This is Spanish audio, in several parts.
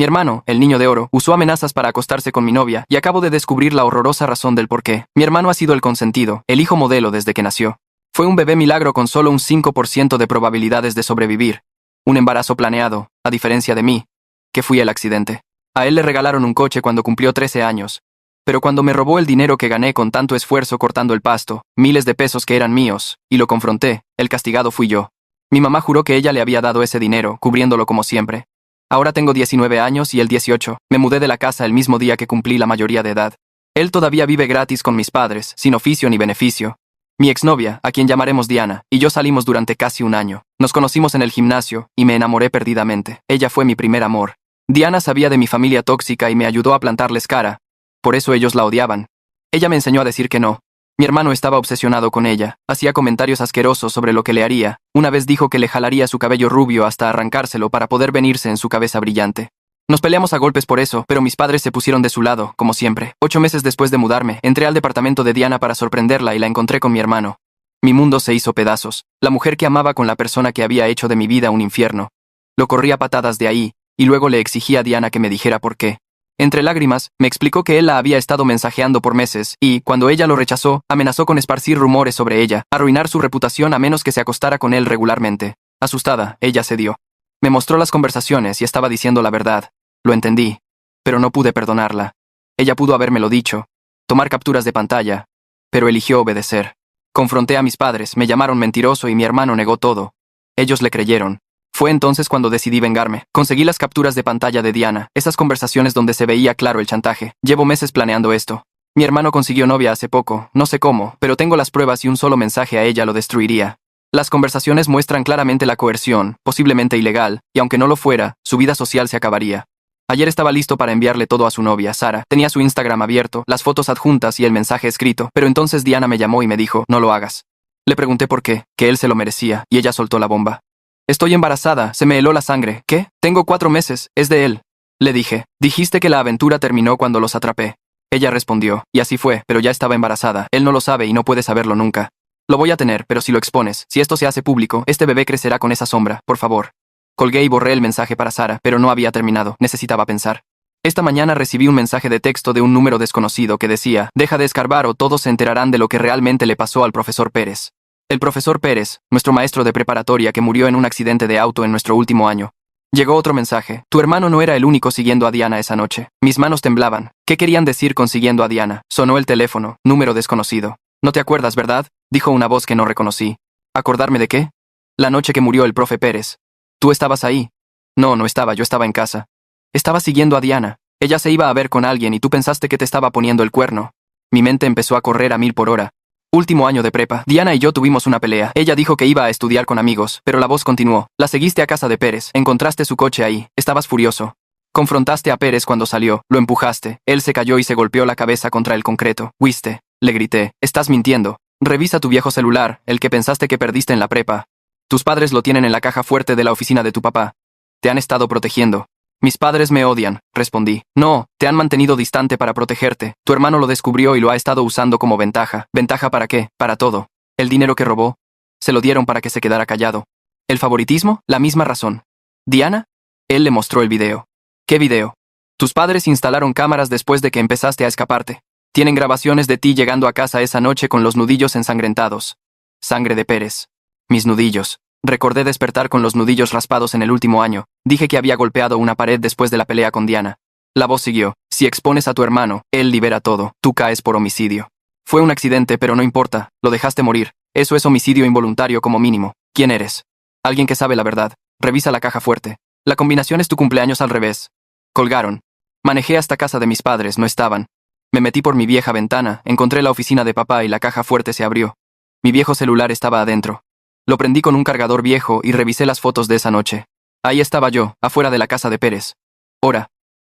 Mi hermano, el niño de oro, usó amenazas para acostarse con mi novia y acabo de descubrir la horrorosa razón del porqué. Mi hermano ha sido el consentido, el hijo modelo desde que nació. Fue un bebé milagro con solo un 5% de probabilidades de sobrevivir. Un embarazo planeado, a diferencia de mí, que fui el accidente. A él le regalaron un coche cuando cumplió 13 años. Pero cuando me robó el dinero que gané con tanto esfuerzo cortando el pasto, miles de pesos que eran míos, y lo confronté, el castigado fui yo. Mi mamá juró que ella le había dado ese dinero, cubriéndolo como siempre. Ahora tengo 19 años y él 18. Me mudé de la casa el mismo día que cumplí la mayoría de edad. Él todavía vive gratis con mis padres, sin oficio ni beneficio. Mi exnovia, a quien llamaremos Diana, y yo salimos durante casi un año. Nos conocimos en el gimnasio, y me enamoré perdidamente. Ella fue mi primer amor. Diana sabía de mi familia tóxica y me ayudó a plantarles cara. Por eso ellos la odiaban. Ella me enseñó a decir que no. Mi hermano estaba obsesionado con ella, hacía comentarios asquerosos sobre lo que le haría. Una vez dijo que le jalaría su cabello rubio hasta arrancárselo para poder venirse en su cabeza brillante. Nos peleamos a golpes por eso, pero mis padres se pusieron de su lado, como siempre. 8 meses después de mudarme, entré al departamento de Diana para sorprenderla y la encontré con mi hermano. Mi mundo se hizo pedazos. La mujer que amaba con la persona que había hecho de mi vida un infierno. Lo corrí a patadas de ahí, y luego le exigí a Diana que me dijera por qué. Entre lágrimas, me explicó que él la había estado mensajeando por meses, y, cuando ella lo rechazó, amenazó con esparcir rumores sobre ella, arruinar su reputación a menos que se acostara con él regularmente. Asustada, ella cedió. Me mostró las conversaciones y estaba diciendo la verdad. Lo entendí, pero no pude perdonarla. Ella pudo habérmelo dicho, tomar capturas de pantalla, pero eligió obedecer. Confronté a mis padres, me llamaron mentiroso y mi hermano negó todo. Ellos le creyeron. Fue entonces cuando decidí vengarme. Conseguí las capturas de pantalla de Diana, esas conversaciones donde se veía claro el chantaje. Llevo meses planeando esto. Mi hermano consiguió novia hace poco, no sé cómo, pero tengo las pruebas y un solo mensaje a ella lo destruiría. Las conversaciones muestran claramente la coerción, posiblemente ilegal, y aunque no lo fuera, su vida social se acabaría. Ayer estaba listo para enviarle todo a su novia, Sara. Tenía su Instagram abierto, las fotos adjuntas y el mensaje escrito, pero entonces Diana me llamó y me dijo, no lo hagas. Le pregunté por qué, que él se lo merecía, y ella soltó la bomba. Estoy embarazada, se me heló la sangre. ¿Qué? Tengo 4 meses, es de él. Le dije, dijiste que la aventura terminó cuando los atrapé. Ella respondió, y así fue, pero ya estaba embarazada. Él no lo sabe y no puede saberlo nunca. Lo voy a tener, pero si lo expones, si esto se hace público, este bebé crecerá con esa sombra, por favor. Colgué y borré el mensaje para Sara, pero no había terminado, necesitaba pensar. Esta mañana recibí un mensaje de texto de un número desconocido que decía, deja de escarbar o todos se enterarán de lo que realmente le pasó al profesor Pérez. El profesor Pérez, nuestro maestro de preparatoria que murió en un accidente de auto en nuestro último año. Llegó otro mensaje. Tu hermano no era el único siguiendo a Diana esa noche. Mis manos temblaban. ¿Qué querían decir con siguiendo a Diana? Sonó el teléfono, número desconocido. No te acuerdas, ¿verdad? Dijo una voz que no reconocí. ¿Acordarme de qué? La noche que murió el profe Pérez. ¿Tú estabas ahí? No, no estaba, yo estaba en casa. Estaba siguiendo a Diana. Ella se iba a ver con alguien y tú pensaste que te estaba poniendo el cuerno. Mi mente empezó a correr a 1000 por hora. Último año de prepa, Diana y yo tuvimos una pelea. Ella dijo que iba a estudiar con amigos, pero la voz continuó. La seguiste a casa de Pérez, encontraste su coche ahí, estabas furioso. Confrontaste a Pérez cuando salió, lo empujaste, él se cayó y se golpeó la cabeza contra el concreto. Huiste, le grité, estás mintiendo. Revisa tu viejo celular, el que pensaste que perdiste en la prepa. Tus padres lo tienen en la caja fuerte de la oficina de tu papá. Te han estado protegiendo. Mis padres me odian, respondí. No, te han mantenido distante para protegerte. Tu hermano lo descubrió y lo ha estado usando como ventaja. ¿Ventaja para qué? Para todo. El dinero que robó, se lo dieron para que se quedara callado. ¿El favoritismo? La misma razón. ¿Diana? Él le mostró el video. ¿Qué video? Tus padres instalaron cámaras después de que empezaste a escaparte. Tienen grabaciones de ti llegando a casa esa noche con los nudillos ensangrentados. Sangre de Pérez. Mis nudillos. Recordé despertar con los nudillos raspados en el último año. Dije que había golpeado una pared después de la pelea con Diana. La voz siguió. Si expones a tu hermano, él libera todo. Tú caes por homicidio. Fue un accidente, pero no importa. Lo dejaste morir. Eso es homicidio involuntario como mínimo. ¿Quién eres? Alguien que sabe la verdad. Revisa la caja fuerte. La combinación es tu cumpleaños al revés. Colgaron. Manejé hasta casa de mis padres, no estaban. Me metí por mi vieja ventana, encontré la oficina de papá y la caja fuerte se abrió. Mi viejo celular estaba adentro. Lo prendí con un cargador viejo y revisé las fotos de esa noche. Ahí estaba yo, afuera de la casa de Pérez. Hora: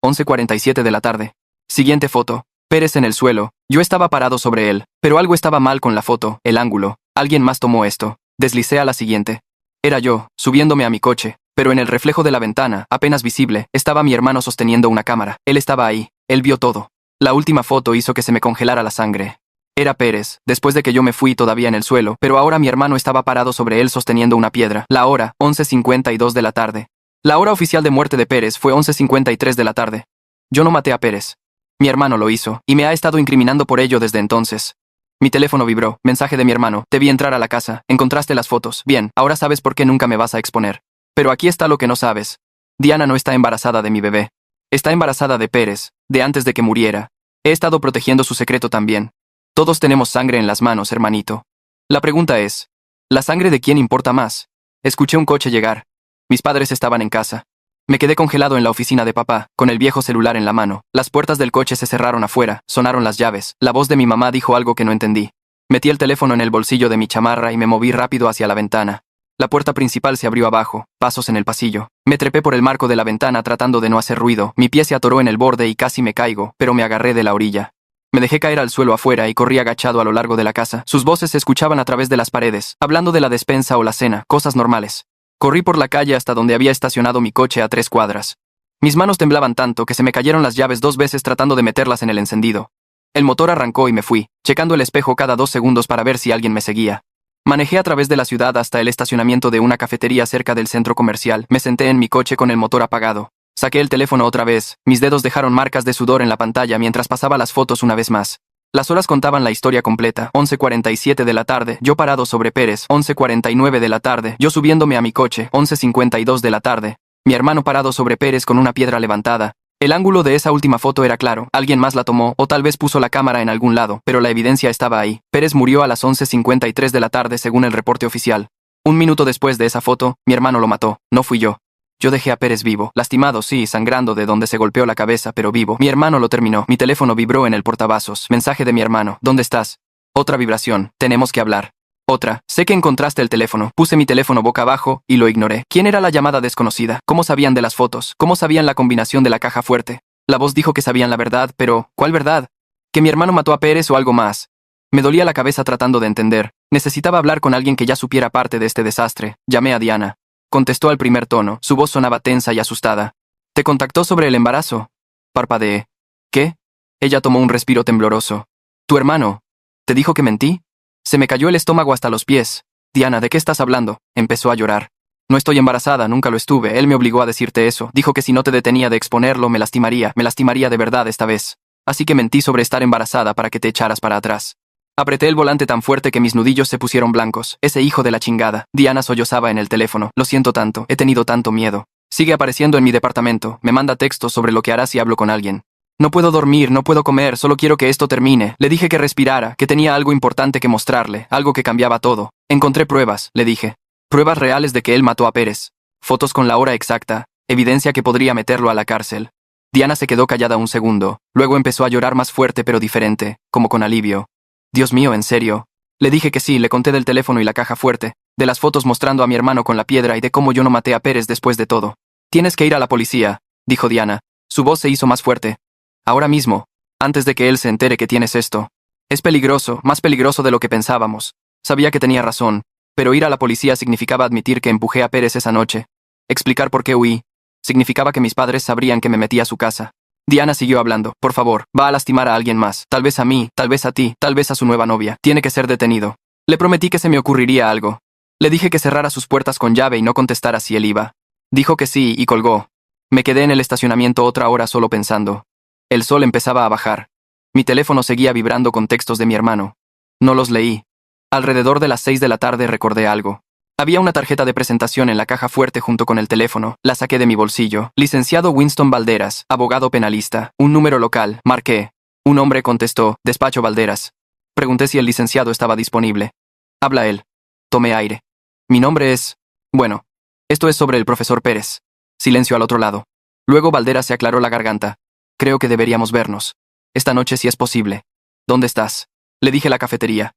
11:47 de la tarde. Siguiente foto. Pérez en el suelo. Yo estaba parado sobre él, pero algo estaba mal con la foto, el ángulo. Alguien más tomó esto. Deslicé a la siguiente. Era yo, subiéndome a mi coche, pero en el reflejo de la ventana, apenas visible, estaba mi hermano sosteniendo una cámara. Él estaba ahí. Él vio todo. La última foto hizo que se me congelara la sangre. Era Pérez, después de que yo me fui todavía en el suelo, pero ahora mi hermano estaba parado sobre él sosteniendo una piedra. La hora, 11:52 de la tarde. La hora oficial de muerte de Pérez fue 11:53 de la tarde. Yo no maté a Pérez. Mi hermano lo hizo, y me ha estado incriminando por ello desde entonces. Mi teléfono vibró. Mensaje de mi hermano. Te vi entrar a la casa. Encontraste las fotos. Bien, ahora sabes por qué nunca me vas a exponer. Pero aquí está lo que no sabes. Diana no está embarazada de mi bebé. Está embarazada de Pérez, de antes de que muriera. He estado protegiendo su secreto también. Todos tenemos sangre en las manos, hermanito. La pregunta es, ¿la sangre de quién importa más? Escuché un coche llegar. Mis padres estaban en casa. Me quedé congelado en la oficina de papá, con el viejo celular en la mano. Las puertas del coche se cerraron afuera, sonaron las llaves. La voz de mi mamá dijo algo que no entendí. Metí el teléfono en el bolsillo de mi chamarra y me moví rápido hacia la ventana. La puerta principal se abrió abajo, pasos en el pasillo. Me trepé por el marco de la ventana tratando de no hacer ruido. Mi pie se atoró en el borde y casi me caigo, pero me agarré de la orilla. Me dejé caer al suelo afuera y corrí agachado a lo largo de la casa. Sus voces se escuchaban a través de las paredes, hablando de la despensa o la cena, cosas normales. Corrí por la calle hasta donde había estacionado mi coche a 3 cuadras. Mis manos temblaban tanto que se me cayeron las llaves 2 veces tratando de meterlas en el encendido. El motor arrancó y me fui, checando el espejo cada 2 segundos para ver si alguien me seguía. Manejé a través de la ciudad hasta el estacionamiento de una cafetería cerca del centro comercial. Me senté en mi coche con el motor apagado. Saqué el teléfono otra vez. Mis dedos dejaron marcas de sudor en la pantalla mientras pasaba las fotos una vez más. Las horas contaban la historia completa. 11:47 de la tarde, yo parado sobre Pérez. 11:49 de la tarde, yo subiéndome a mi coche. 11:52 de la tarde, mi hermano parado sobre Pérez con una piedra levantada. El ángulo de esa última foto era claro. Alguien más la tomó, o tal vez puso la cámara en algún lado, pero la evidencia estaba ahí. Pérez murió a las 11:53 de la tarde según el reporte oficial. Un minuto después de esa foto, mi hermano lo mató. No fui yo. Yo dejé a Pérez vivo, lastimado sí, sangrando de donde se golpeó la cabeza, pero vivo. Mi hermano lo terminó. Mi teléfono vibró en el portavasos. Mensaje de mi hermano. ¿Dónde estás? Otra vibración. Tenemos que hablar. Otra. Sé que encontraste el teléfono. Puse mi teléfono boca abajo y lo ignoré. ¿Quién era la llamada desconocida? ¿Cómo sabían de las fotos? ¿Cómo sabían la combinación de la caja fuerte? La voz dijo que sabían la verdad, pero ¿cuál verdad? ¿Que mi hermano mató a Pérez o algo más? Me dolía la cabeza tratando de entender. Necesitaba hablar con alguien que ya supiera parte de este desastre. Llamé a Diana. Contestó al primer tono. Su voz sonaba tensa y asustada. ¿Te contactó sobre el embarazo? Parpadeé. ¿Qué? Ella tomó un respiro tembloroso. ¿Tu hermano? ¿Te dijo que mentí? Se me cayó el estómago hasta los pies. Diana, ¿de qué estás hablando? Empezó a llorar. No estoy embarazada, nunca lo estuve. Él me obligó a decirte eso. Dijo que si no te detenía de exponerlo, me lastimaría de verdad esta vez. Así que mentí sobre estar embarazada para que te echaras para atrás. Apreté el volante tan fuerte que mis nudillos se pusieron blancos. Ese hijo de la chingada. Diana sollozaba en el teléfono. Lo siento tanto, he tenido tanto miedo. Sigue apareciendo en mi departamento. Me manda textos sobre lo que hará si hablo con alguien. No puedo dormir, no puedo comer, solo quiero que esto termine. Le dije que respirara, que tenía algo importante que mostrarle, algo que cambiaba todo. Encontré pruebas, le dije. Pruebas reales de que él mató a Pérez. Fotos con la hora exacta. Evidencia que podría meterlo a la cárcel. Diana se quedó callada un segundo. Luego empezó a llorar más fuerte pero diferente, como con alivio. Dios mío, ¿en serio? Le dije que sí, le conté del teléfono y la caja fuerte, de las fotos mostrando a mi hermano con la piedra y de cómo yo no maté a Pérez después de todo. Tienes que ir a la policía, dijo Diana. Su voz se hizo más fuerte. Ahora mismo, antes de que él se entere que tienes esto. Es peligroso, más peligroso de lo que pensábamos. Sabía que tenía razón, pero ir a la policía significaba admitir que empujé a Pérez esa noche. Explicar por qué huí. Significaba que mis padres sabrían que me metí a su casa. Diana siguió hablando. Por favor, va a lastimar a alguien más. Tal vez a mí, tal vez a ti, tal vez a su nueva novia. Tiene que ser detenido. Le prometí que se me ocurriría algo. Le dije que cerrara sus puertas con llave y no contestara si él iba. Dijo que sí y colgó. Me quedé en el estacionamiento otra hora solo pensando. El sol empezaba a bajar. Mi teléfono seguía vibrando con textos de mi hermano. No los leí. Alrededor de las 6 de la tarde recordé algo. Había una tarjeta de presentación en la caja fuerte junto con el teléfono. La saqué de mi bolsillo. Licenciado Winston Valderas, abogado penalista. Un número local. Marqué. Un hombre contestó. Despacho Valderas. Pregunté si el licenciado estaba disponible. Habla él. Tomé aire. Mi nombre es... Bueno, esto es sobre el profesor Pérez. Silencio al otro lado. Luego Valderas se aclaró la garganta. Creo que deberíamos vernos. Esta noche si es posible. ¿Dónde estás? Le dije la cafetería.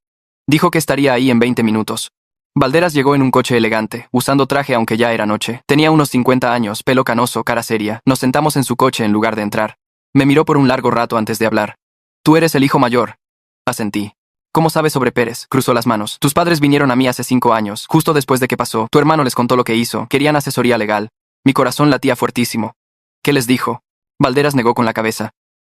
Dijo que estaría ahí en 20 minutos. Valderas llegó en un coche elegante, usando traje aunque ya era noche. Tenía unos 50 años, pelo canoso, cara seria. Nos sentamos en su coche en lugar de entrar. Me miró por un largo rato antes de hablar. Tú eres el hijo mayor. Asentí. ¿Cómo sabes sobre Pérez? Cruzó las manos. Tus padres vinieron a mí hace 5 años, justo después de que pasó. Tu hermano les contó lo que hizo. Querían asesoría legal. Mi corazón latía fuertísimo. ¿Qué les dijo? Valderas negó con la cabeza.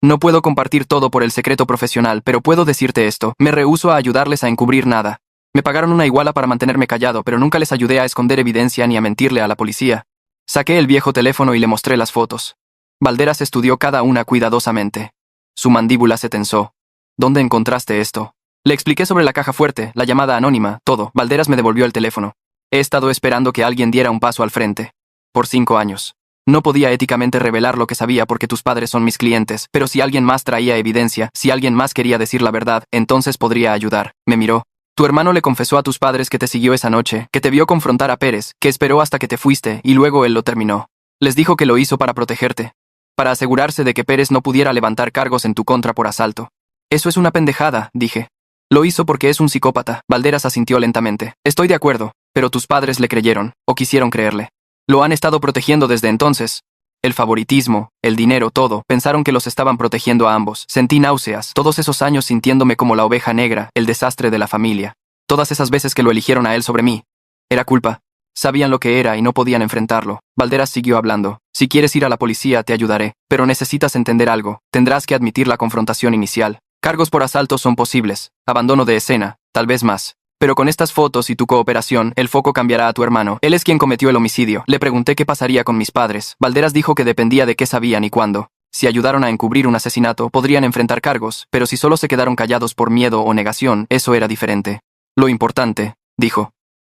No puedo compartir todo por el secreto profesional, pero puedo decirte esto. Me rehúso a ayudarles a encubrir nada. Me pagaron una iguala para mantenerme callado, pero nunca les ayudé a esconder evidencia ni a mentirle a la policía. Saqué el viejo teléfono y le mostré las fotos. Valderas estudió cada una cuidadosamente. Su mandíbula se tensó. ¿Dónde encontraste esto? Le expliqué sobre la caja fuerte, la llamada anónima, todo. Valderas me devolvió el teléfono. He estado esperando que alguien diera un paso al frente. Por 5 años. No podía éticamente revelar lo que sabía porque tus padres son mis clientes, pero si alguien más traía evidencia, si alguien más quería decir la verdad, entonces podría ayudar. Me miró. Tu hermano le confesó a tus padres que te siguió esa noche, que te vio confrontar a Pérez, que esperó hasta que te fuiste y luego él lo terminó. Les dijo que lo hizo para protegerte. Para asegurarse de que Pérez no pudiera levantar cargos en tu contra por asalto. Eso es una pendejada, dije. Lo hizo porque es un psicópata. Valderas asintió lentamente. Estoy de acuerdo, pero tus padres le creyeron, o quisieron creerle. Lo han estado protegiendo desde entonces. El favoritismo, el dinero, todo, pensaron que los estaban protegiendo a ambos. Sentí náuseas, todos esos años sintiéndome como la oveja negra, el desastre de la familia. Todas esas veces que lo eligieron a él sobre mí. Era culpa. Sabían lo que era y no podían enfrentarlo. Valderas siguió hablando. Si quieres ir a la policía, te ayudaré. Pero necesitas entender algo. Tendrás que admitir la confrontación inicial. Cargos por asalto son posibles. Abandono de escena, tal vez más. Pero con estas fotos y tu cooperación, el foco cambiará a tu hermano. Él es quien cometió el homicidio. Le pregunté qué pasaría con mis padres. Valderas dijo que dependía de qué sabían y cuándo. Si ayudaron a encubrir un asesinato, podrían enfrentar cargos, pero si solo se quedaron callados por miedo o negación, eso era diferente. Lo importante, dijo,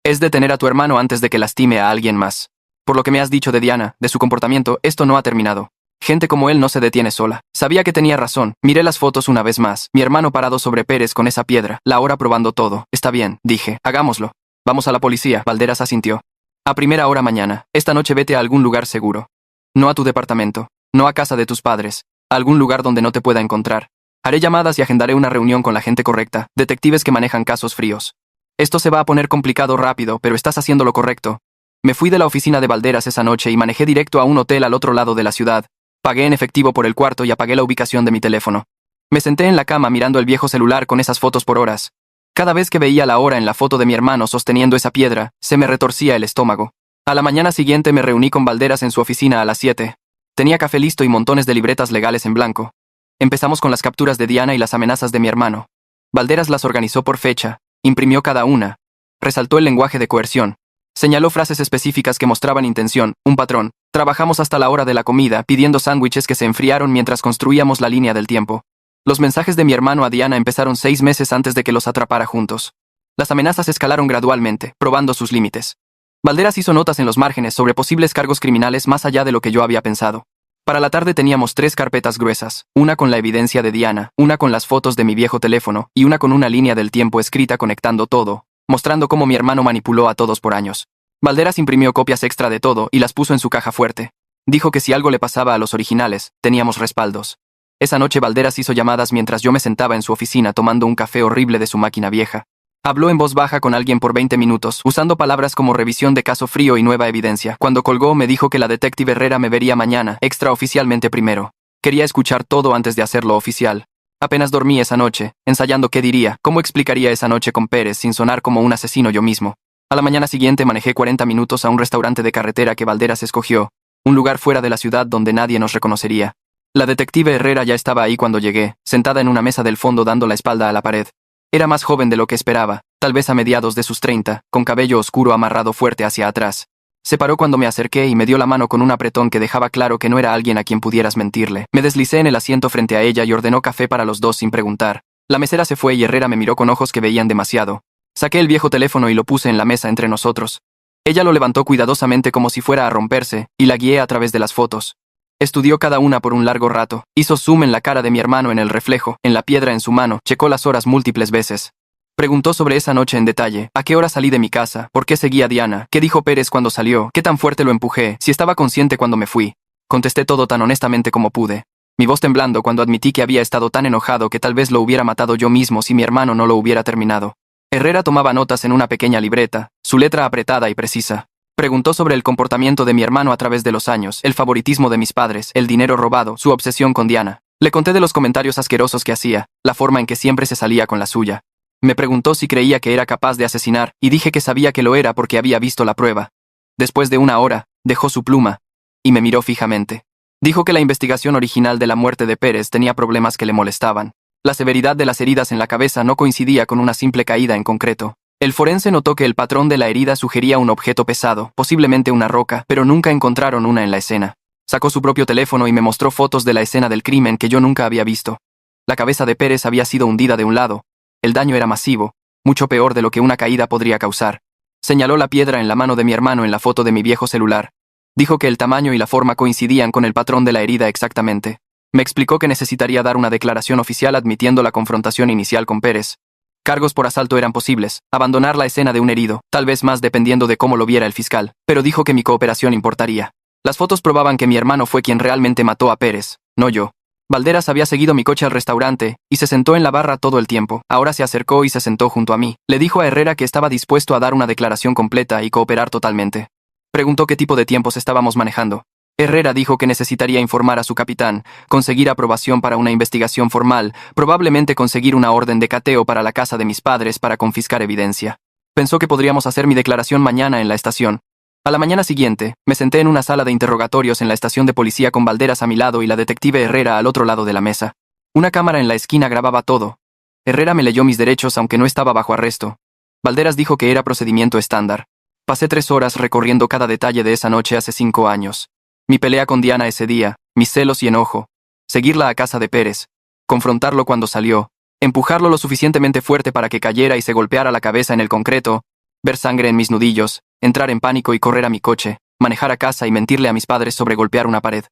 es detener a tu hermano antes de que lastime a alguien más. Por lo que me has dicho de Diana, de su comportamiento, esto no ha terminado. Gente como él no se detiene sola. Sabía que tenía razón. Miré las fotos una vez más. Mi hermano parado sobre Pérez con esa piedra. La hora probando todo. Está bien, dije. Hagámoslo. Vamos a la policía. Valderas asintió. A primera hora mañana. Esta noche vete a algún lugar seguro. No a tu departamento. No a casa de tus padres. A algún lugar donde no te pueda encontrar. Haré llamadas y agendaré una reunión con la gente correcta. Detectives que manejan casos fríos. Esto se va a poner complicado rápido, pero estás haciendo lo correcto. Me fui de la oficina de Valderas esa noche y manejé directo a un hotel al otro lado de la ciudad. Pagué en efectivo por el cuarto y apagué la ubicación de mi teléfono. Me senté en la cama mirando el viejo celular con esas fotos por horas. Cada vez que veía la hora en la foto de mi hermano sosteniendo esa piedra, se me retorcía el estómago. A la mañana siguiente me reuní con Valderas en su oficina a las 7. Tenía café listo y montones de libretas legales en blanco. Empezamos con las capturas de Diana y las amenazas de mi hermano. Valderas las organizó por fecha, imprimió cada una. Resaltó el lenguaje de coerción. Señaló frases específicas que mostraban intención, un patrón. Trabajamos hasta la hora de la comida, pidiendo sándwiches que se enfriaron mientras construíamos la línea del tiempo. Los mensajes de mi hermano a Diana empezaron 6 meses antes de que los atrapara juntos. Las amenazas escalaron gradualmente, probando sus límites. Valderas hizo notas en los márgenes sobre posibles cargos criminales más allá de lo que yo había pensado. Para la tarde teníamos 3 carpetas gruesas, una con la evidencia de Diana, una con las fotos de mi viejo teléfono y una con una línea del tiempo escrita conectando todo, mostrando cómo mi hermano manipuló a todos por años. Valderas imprimió copias extra de todo y las puso en su caja fuerte. Dijo que si algo le pasaba a los originales, teníamos respaldos. Esa noche Valderas hizo llamadas mientras yo me sentaba en su oficina tomando un café horrible de su máquina vieja. Habló en voz baja con alguien por 20 minutos, usando palabras como revisión de caso frío y nueva evidencia. Cuando colgó me dijo que la detective Herrera me vería mañana, extraoficialmente primero. Quería escuchar todo antes de hacerlo oficial. Apenas dormí esa noche, ensayando qué diría, cómo explicaría esa noche con Pérez sin sonar como un asesino yo mismo. A la mañana siguiente manejé 40 minutos a un restaurante de carretera que Valderas escogió, un lugar fuera de la ciudad donde nadie nos reconocería. La detective Herrera ya estaba ahí cuando llegué, sentada en una mesa del fondo dando la espalda a la pared. Era más joven de lo que esperaba, tal vez a mediados de sus 30, con cabello oscuro amarrado fuerte hacia atrás. Se paró cuando me acerqué y me dio la mano con un apretón que dejaba claro que no era alguien a quien pudieras mentirle. Me deslicé en el asiento frente a ella y ordenó café para los dos sin preguntar. La mesera se fue y Herrera me miró con ojos que veían demasiado. Saqué el viejo teléfono y lo puse en la mesa entre nosotros. Ella lo levantó cuidadosamente como si fuera a romperse, y la guié a través de las fotos. Estudió cada una por un largo rato, hizo zoom en la cara de mi hermano en el reflejo, en la piedra en su mano, checó las horas múltiples veces. Preguntó sobre esa noche en detalle, a qué hora salí de mi casa, por qué seguía a Diana, qué dijo Pérez cuando salió, qué tan fuerte lo empujé, si estaba consciente cuando me fui. Contesté todo tan honestamente como pude. Mi voz temblando cuando admití que había estado tan enojado que tal vez lo hubiera matado yo mismo si mi hermano no lo hubiera terminado. Herrera tomaba notas en una pequeña libreta, su letra apretada y precisa. Preguntó sobre el comportamiento de mi hermano a través de los años, el favoritismo de mis padres, el dinero robado, su obsesión con Diana. Le conté de los comentarios asquerosos que hacía, la forma en que siempre se salía con la suya. Me preguntó si creía que era capaz de asesinar, y dije que sabía que lo era porque había visto la prueba. Después de una hora, dejó su pluma, y me miró fijamente. Dijo que la investigación original de la muerte de Pérez tenía problemas que le molestaban. La severidad de las heridas en la cabeza no coincidía con una simple caída en concreto. El forense notó que el patrón de la herida sugería un objeto pesado, posiblemente una roca, pero nunca encontraron una en la escena. Sacó su propio teléfono y me mostró fotos de la escena del crimen que yo nunca había visto. La cabeza de Pérez había sido hundida de un lado. El daño era masivo, mucho peor de lo que una caída podría causar. Señaló la piedra en la mano de mi hermano en la foto de mi viejo celular. Dijo que el tamaño y la forma coincidían con el patrón de la herida exactamente. Me explicó que necesitaría dar una declaración oficial admitiendo la confrontación inicial con Pérez. Cargos por asalto eran posibles, abandonar la escena de un herido, tal vez más dependiendo de cómo lo viera el fiscal, pero dijo que mi cooperación importaría. Las fotos probaban que mi hermano fue quien realmente mató a Pérez, no yo. Valderas había seguido mi coche al restaurante y se sentó en la barra todo el tiempo. Ahora se acercó y se sentó junto a mí. Le dijo a Herrera que estaba dispuesto a dar una declaración completa y cooperar totalmente. Preguntó qué tipo de tiempos estábamos manejando. Herrera dijo que necesitaría informar a su capitán, conseguir aprobación para una investigación formal, probablemente conseguir una orden de cateo para la casa de mis padres para confiscar evidencia. Pensó que podríamos hacer mi declaración mañana en la estación. A la mañana siguiente, me senté en una sala de interrogatorios en la estación de policía con Valderas a mi lado y la detective Herrera al otro lado de la mesa. Una cámara en la esquina grababa todo. Herrera me leyó mis derechos aunque no estaba bajo arresto. Valderas dijo que era procedimiento estándar. Pasé 3 horas recorriendo cada detalle de esa noche hace 5 años. Mi pelea con Diana ese día, mis celos y enojo. Seguirla a casa de Pérez. Confrontarlo cuando salió. Empujarlo lo suficientemente fuerte para que cayera y se golpeara la cabeza en el concreto. Ver sangre en mis nudillos. Entrar en pánico y correr a mi coche, manejar a casa y mentirle a mis padres sobre golpear una pared.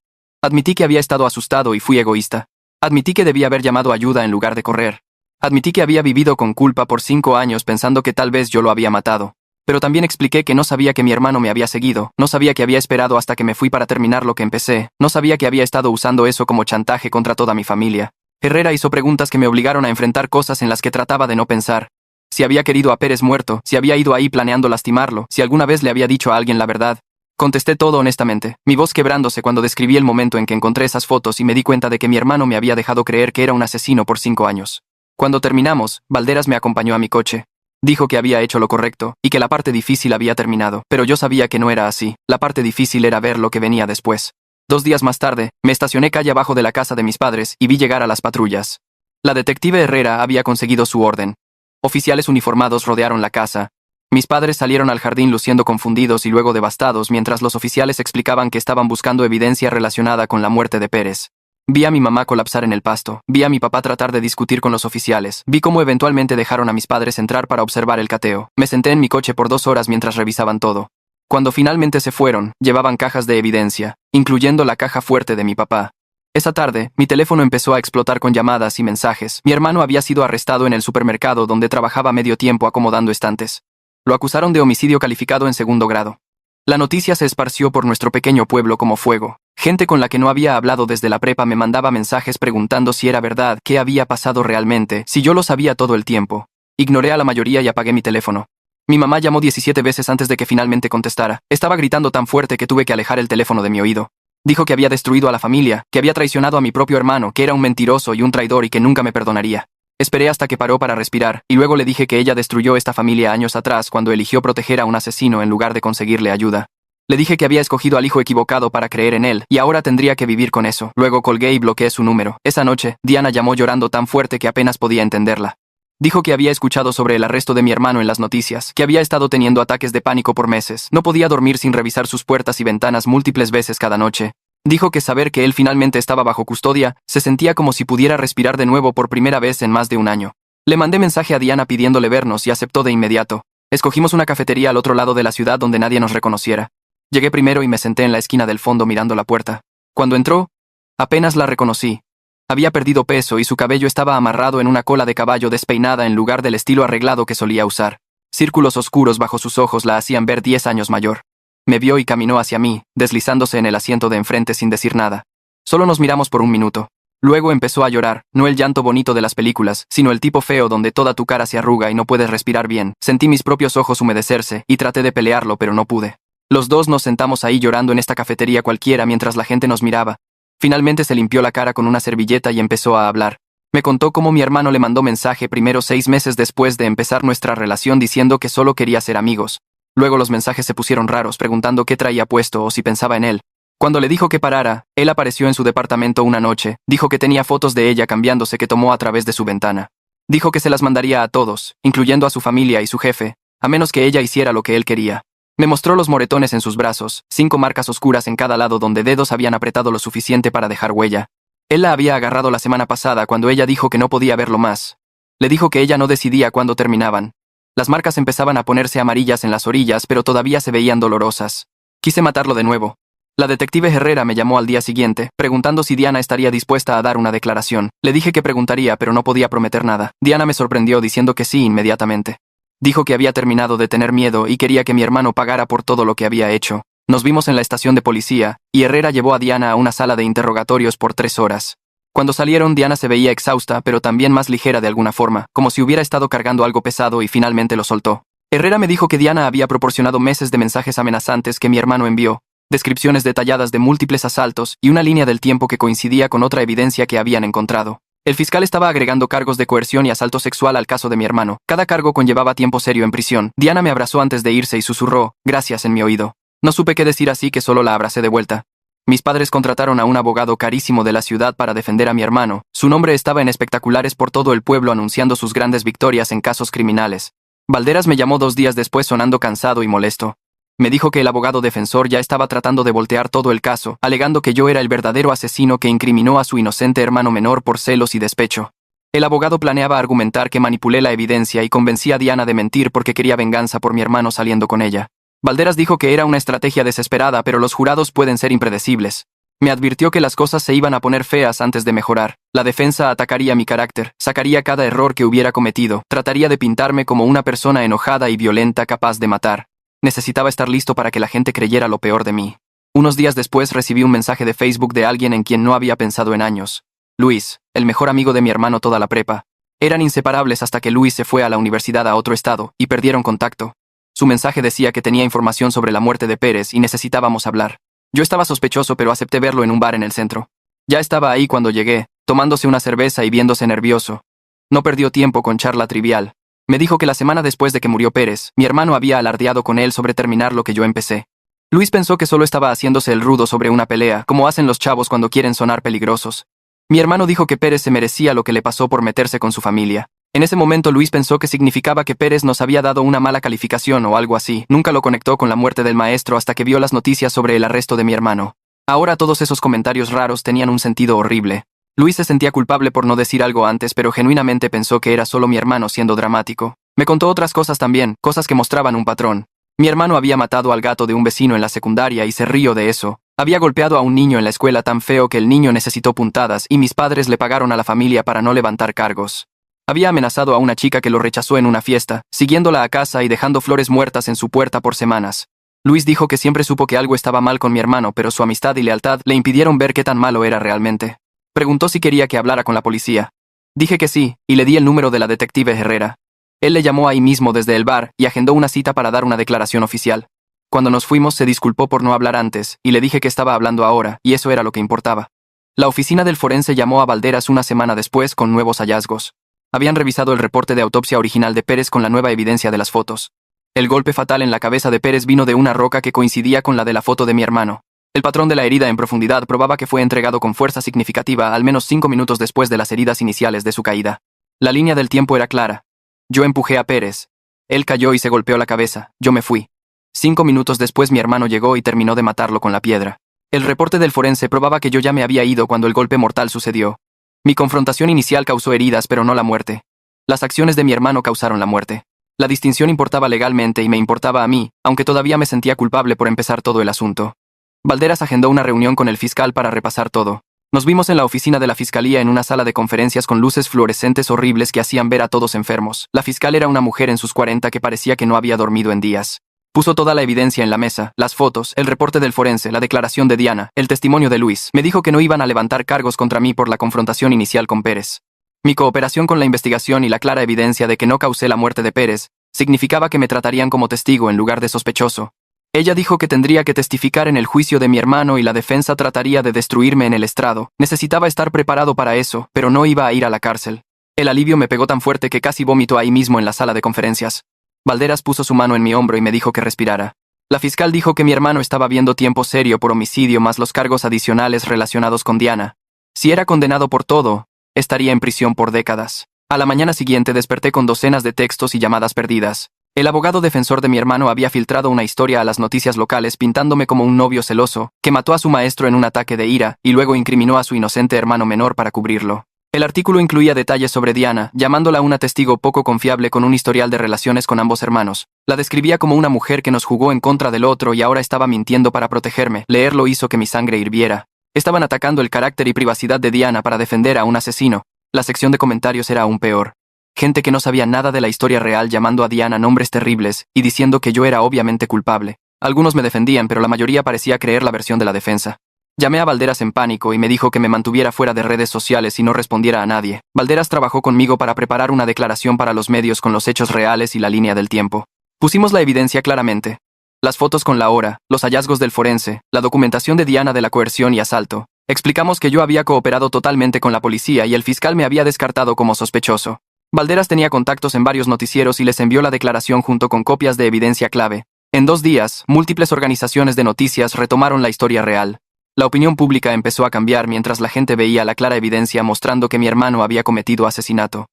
Admití que había estado asustado y fui egoísta. Admití que debía haber llamado ayuda en lugar de correr. Admití que había vivido con culpa por 5 años pensando que tal vez yo lo había matado. Pero también expliqué que no sabía que mi hermano me había seguido, no sabía que había esperado hasta que me fui para terminar lo que empecé, no sabía que había estado usando eso como chantaje contra toda mi familia. Herrera hizo preguntas que me obligaron a enfrentar cosas en las que trataba de no pensar. Si había querido a Pérez muerto, si había ido ahí planeando lastimarlo, si alguna vez le había dicho a alguien la verdad. Contesté todo honestamente, mi voz quebrándose cuando describí el momento en que encontré esas fotos y me di cuenta de que mi hermano me había dejado creer que era un asesino por 5 años. Cuando terminamos, Valderas me acompañó a mi coche. Dijo que había hecho lo correcto y que la parte difícil había terminado, pero yo sabía que no era así. La parte difícil era ver lo que venía después. 2 días más tarde, me estacioné calle abajo de la casa de mis padres y vi llegar a las patrullas. La detective Herrera había conseguido su orden. Oficiales uniformados rodearon la casa. Mis padres salieron al jardín luciendo confundidos y luego devastados mientras los oficiales explicaban que estaban buscando evidencia relacionada con la muerte de Pérez. Vi a mi mamá colapsar en el pasto, vi a mi papá tratar de discutir con los oficiales, vi cómo eventualmente dejaron a mis padres entrar para observar el cateo. Me senté en mi coche por 2 horas mientras revisaban todo. Cuando finalmente se fueron, llevaban cajas de evidencia, incluyendo la caja fuerte de mi papá. Esa tarde, mi teléfono empezó a explotar con llamadas y mensajes. Mi hermano había sido arrestado en el supermercado donde trabajaba medio tiempo acomodando estantes. Lo acusaron de homicidio calificado en 2º grado. La noticia se esparció por nuestro pequeño pueblo como fuego. Gente con la que no había hablado desde la prepa me mandaba mensajes preguntando si era verdad, qué había pasado realmente, si yo lo sabía todo el tiempo. Ignoré a la mayoría y apagué mi teléfono. Mi mamá llamó 17 veces antes de que finalmente contestara. Estaba gritando tan fuerte que tuve que alejar el teléfono de mi oído. Dijo que había destruido a la familia, que había traicionado a mi propio hermano, que era un mentiroso y un traidor y que nunca me perdonaría. Esperé hasta que paró para respirar, y luego le dije que ella destruyó esta familia años atrás cuando eligió proteger a un asesino en lugar de conseguirle ayuda. Le dije que había escogido al hijo equivocado para creer en él, y ahora tendría que vivir con eso. Luego colgué y bloqueé su número. Esa noche, Diana llamó llorando tan fuerte que apenas podía entenderla. Dijo que había escuchado sobre el arresto de mi hermano en las noticias, que había estado teniendo ataques de pánico por meses, no podía dormir sin revisar sus puertas y ventanas múltiples veces cada noche. Dijo que saber que él finalmente estaba bajo custodia, se sentía como si pudiera respirar de nuevo por primera vez en más de un año. Le mandé mensaje a Diana pidiéndole vernos y aceptó de inmediato. Escogimos una cafetería al otro lado de la ciudad donde nadie nos reconociera. Llegué primero y me senté en la esquina del fondo mirando la puerta. Cuando entró, apenas la reconocí. Había perdido peso y su cabello estaba amarrado en una cola de caballo despeinada en lugar del estilo arreglado que solía usar. Círculos oscuros bajo sus ojos la hacían ver 10 años mayor. Me vio y caminó hacia mí, deslizándose en el asiento de enfrente sin decir nada. Solo nos miramos por un minuto. Luego empezó a llorar, no el llanto bonito de las películas, sino el tipo feo donde toda tu cara se arruga y no puedes respirar bien. Sentí mis propios ojos humedecerse y traté de pelearlo, pero no pude. Los dos nos sentamos ahí llorando en esta cafetería cualquiera mientras la gente nos miraba. Finalmente se limpió la cara con una servilleta y empezó a hablar. Me contó cómo mi hermano le mandó mensaje primero 6 meses después de empezar nuestra relación diciendo que solo quería ser amigos. Luego los mensajes se pusieron raros preguntando qué traía puesto o si pensaba en él. Cuando le dijo que parara, él apareció en su departamento una noche, dijo que tenía fotos de ella cambiándose que tomó a través de su ventana. Dijo que se las mandaría a todos, incluyendo a su familia y su jefe, a menos que ella hiciera lo que él quería. Me mostró los moretones en sus brazos, 5 marcas oscuras en cada lado donde dedos habían apretado lo suficiente para dejar huella. Él la había agarrado la semana pasada cuando ella dijo que no podía verlo más. Le dijo que ella no decidía cuándo terminaban. Las marcas empezaban a ponerse amarillas en las orillas, pero todavía se veían dolorosas. Quise matarlo de nuevo. La detective Herrera me llamó al día siguiente, preguntando si Diana estaría dispuesta a dar una declaración. Le dije que preguntaría, pero no podía prometer nada. Diana me sorprendió diciendo que sí inmediatamente. Dijo que había terminado de tener miedo y quería que mi hermano pagara por todo lo que había hecho. Nos vimos en la estación de policía, y Herrera llevó a Diana a una sala de interrogatorios por 3 horas. Cuando salieron, Diana se veía exhausta, pero también más ligera de alguna forma, como si hubiera estado cargando algo pesado y finalmente lo soltó. Herrera me dijo que Diana había proporcionado meses de mensajes amenazantes que mi hermano envió, descripciones detalladas de múltiples asaltos y una línea del tiempo que coincidía con otra evidencia que habían encontrado. El fiscal estaba agregando cargos de coerción y asalto sexual al caso de mi hermano. Cada cargo conllevaba tiempo serio en prisión. Diana me abrazó antes de irse y susurró, gracias, en mi oído. No supe qué decir, así que solo la abracé de vuelta. Mis padres contrataron a un abogado carísimo de la ciudad para defender a mi hermano. Su nombre estaba en espectaculares por todo el pueblo anunciando sus grandes victorias en casos criminales. Valderas me llamó 2 días después sonando cansado y molesto. Me dijo que el abogado defensor ya estaba tratando de voltear todo el caso, alegando que yo era el verdadero asesino que incriminó a su inocente hermano menor por celos y despecho. El abogado planeaba argumentar que manipulé la evidencia y convencí a Diana de mentir porque quería venganza por mi hermano saliendo con ella. Valderas dijo que era una estrategia desesperada, pero los jurados pueden ser impredecibles. Me advirtió que las cosas se iban a poner feas antes de mejorar. La defensa atacaría mi carácter, sacaría cada error que hubiera cometido, trataría de pintarme como una persona enojada y violenta capaz de matar. Necesitaba estar listo para que la gente creyera lo peor de mí. Unos días después recibí un mensaje de Facebook de alguien en quien no había pensado en años. Luis, el mejor amigo de mi hermano toda la prepa. Eran inseparables hasta que Luis se fue a la universidad a otro estado, y perdieron contacto. Su mensaje decía que tenía información sobre la muerte de Pérez y necesitábamos hablar. Yo estaba sospechoso, pero acepté verlo en un bar en el centro. Ya estaba ahí cuando llegué, tomándose una cerveza y viéndose nervioso. No perdió tiempo con charla trivial. Me dijo que la semana después de que murió Pérez, mi hermano había alardeado con él sobre terminar lo que yo empecé. Luis pensó que solo estaba haciéndose el rudo sobre una pelea, como hacen los chavos cuando quieren sonar peligrosos. Mi hermano dijo que Pérez se merecía lo que le pasó por meterse con su familia. En ese momento Luis pensó que significaba que Pérez nos había dado una mala calificación o algo así. Nunca lo conectó con la muerte del maestro hasta que vio las noticias sobre el arresto de mi hermano. Ahora todos esos comentarios raros tenían un sentido horrible. Luis se sentía culpable por no decir algo antes, pero genuinamente pensó que era solo mi hermano siendo dramático. Me contó otras cosas también, cosas que mostraban un patrón. Mi hermano había matado al gato de un vecino en la secundaria y se rió de eso. Había golpeado a un niño en la escuela tan feo que el niño necesitó puntadas y mis padres le pagaron a la familia para no levantar cargos. Había amenazado a una chica que lo rechazó en una fiesta, siguiéndola a casa y dejando flores muertas en su puerta por semanas. Luis dijo que siempre supo que algo estaba mal con mi hermano, pero su amistad y lealtad le impidieron ver qué tan malo era realmente. Preguntó si quería que hablara con la policía. Dije que sí, y le di el número de la detective Herrera. Él le llamó ahí mismo desde el bar y agendó una cita para dar una declaración oficial. Cuando nos fuimos se disculpó por no hablar antes, y le dije que estaba hablando ahora, y eso era lo que importaba. La oficina del forense llamó a Valderas una semana después con nuevos hallazgos. Habían revisado el reporte de autopsia original de Pérez con la nueva evidencia de las fotos. El golpe fatal en la cabeza de Pérez vino de una roca que coincidía con la de la foto de mi hermano. El patrón de la herida en profundidad probaba que fue entregado con fuerza significativa al menos 5 minutos después de las heridas iniciales de su caída. La línea del tiempo era clara. Yo empujé a Pérez. Él cayó y se golpeó la cabeza. Yo me fui. 5 minutos después mi hermano llegó y terminó de matarlo con la piedra. El reporte del forense probaba que yo ya me había ido cuando el golpe mortal sucedió. Mi confrontación inicial causó heridas, pero no la muerte. Las acciones de mi hermano causaron la muerte. La distinción importaba legalmente y me importaba a mí, aunque todavía me sentía culpable por empezar todo el asunto. Valderas agendó una reunión con el fiscal para repasar todo. Nos vimos en la oficina de la fiscalía en una sala de conferencias con luces fluorescentes horribles que hacían ver a todos enfermos. La fiscal era una mujer en sus 40 que parecía que no había dormido en días. Puso toda la evidencia en la mesa, las fotos, el reporte del forense, la declaración de Diana, el testimonio de Luis. Me dijo que no iban a levantar cargos contra mí por la confrontación inicial con Pérez. Mi cooperación con la investigación y la clara evidencia de que no causé la muerte de Pérez significaba que me tratarían como testigo en lugar de sospechoso. Ella dijo que tendría que testificar en el juicio de mi hermano y la defensa trataría de destruirme en el estrado. Necesitaba estar preparado para eso, pero no iba a ir a la cárcel. El alivio me pegó tan fuerte que casi vomito ahí mismo en la sala de conferencias. Valderas puso su mano en mi hombro y me dijo que respirara. La fiscal dijo que mi hermano estaba viendo tiempo serio por homicidio más los cargos adicionales relacionados con Diana. Si era condenado por todo, estaría en prisión por décadas. A la mañana siguiente desperté con docenas de textos y llamadas perdidas. El abogado defensor de mi hermano había filtrado una historia a las noticias locales pintándome como un novio celoso, que mató a su maestro en un ataque de ira y luego incriminó a su inocente hermano menor para cubrirlo. El artículo incluía detalles sobre Diana, llamándola una testigo poco confiable con un historial de relaciones con ambos hermanos. La describía como una mujer que nos jugó en contra del otro y ahora estaba mintiendo para protegerme. Leerlo hizo que mi sangre hirviera. Estaban atacando el carácter y privacidad de Diana para defender a un asesino. La sección de comentarios era aún peor. Gente que no sabía nada de la historia real llamando a Diana nombres terribles y diciendo que yo era obviamente culpable. Algunos me defendían, pero la mayoría parecía creer la versión de la defensa. Llamé a Valderas en pánico y me dijo que me mantuviera fuera de redes sociales y no respondiera a nadie. Valderas trabajó conmigo para preparar una declaración para los medios con los hechos reales y la línea del tiempo. Pusimos la evidencia claramente. Las fotos con la hora, los hallazgos del forense, la documentación de Diana de la coerción y asalto. Explicamos que yo había cooperado totalmente con la policía y el fiscal me había descartado como sospechoso. Valderas tenía contactos en varios noticieros y les envió la declaración junto con copias de evidencia clave. En 2 días, múltiples organizaciones de noticias retomaron la historia real. La opinión pública empezó a cambiar mientras la gente veía la clara evidencia mostrando que mi hermano había cometido asesinato.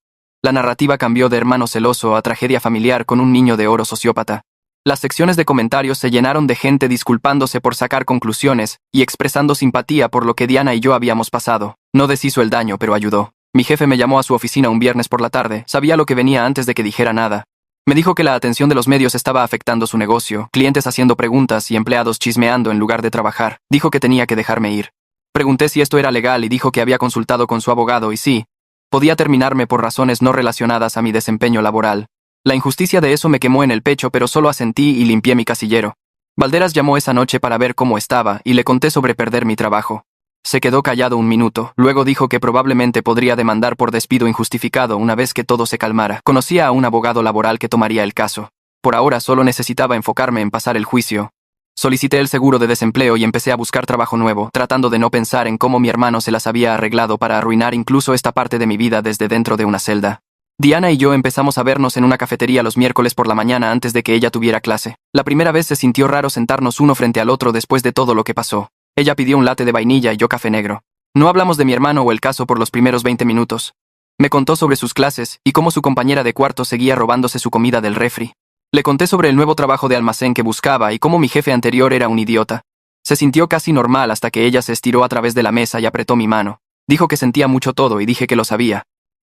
La narrativa cambió de hermano celoso a tragedia familiar con un niño de oro sociópata. Las secciones de comentarios se llenaron de gente disculpándose por sacar conclusiones y expresando simpatía por lo que Diana y yo habíamos pasado. No deshizo el daño, pero ayudó. Mi jefe me llamó a su oficina un viernes por la tarde, sabía lo que venía antes de que dijera nada. Me dijo que la atención de los medios estaba afectando su negocio, clientes haciendo preguntas y empleados chismeando en lugar de trabajar. Dijo que tenía que dejarme ir. Pregunté si esto era legal y dijo que había consultado con su abogado y sí, podía terminarme por razones no relacionadas a mi desempeño laboral. La injusticia de eso me quemó en el pecho, pero solo asentí y limpié mi casillero. Valderas llamó esa noche para ver cómo estaba y le conté sobre perder mi trabajo. Se quedó callado un minuto, luego dijo que probablemente podría demandar por despido injustificado una vez que todo se calmara. Conocía a un abogado laboral que tomaría el caso. Por ahora solo necesitaba enfocarme en pasar el juicio. Solicité el seguro de desempleo y empecé a buscar trabajo nuevo, tratando de no pensar en cómo mi hermano se las había arreglado para arruinar incluso esta parte de mi vida desde dentro de una celda. Diana y yo empezamos a vernos en una cafetería los miércoles por la mañana antes de que ella tuviera clase. La primera vez se sintió raro sentarnos uno frente al otro después de todo lo que pasó. Ella pidió un latte de vainilla y yo café negro. No hablamos de mi hermano o el caso por los primeros 20 minutos. Me contó sobre sus clases y cómo su compañera de cuarto seguía robándose su comida del refri. Le conté sobre el nuevo trabajo de almacén que buscaba y cómo mi jefe anterior era un idiota. Se sintió casi normal hasta que ella se estiró a través de la mesa y apretó mi mano. Dijo que sentía mucho todo y dije que lo sabía.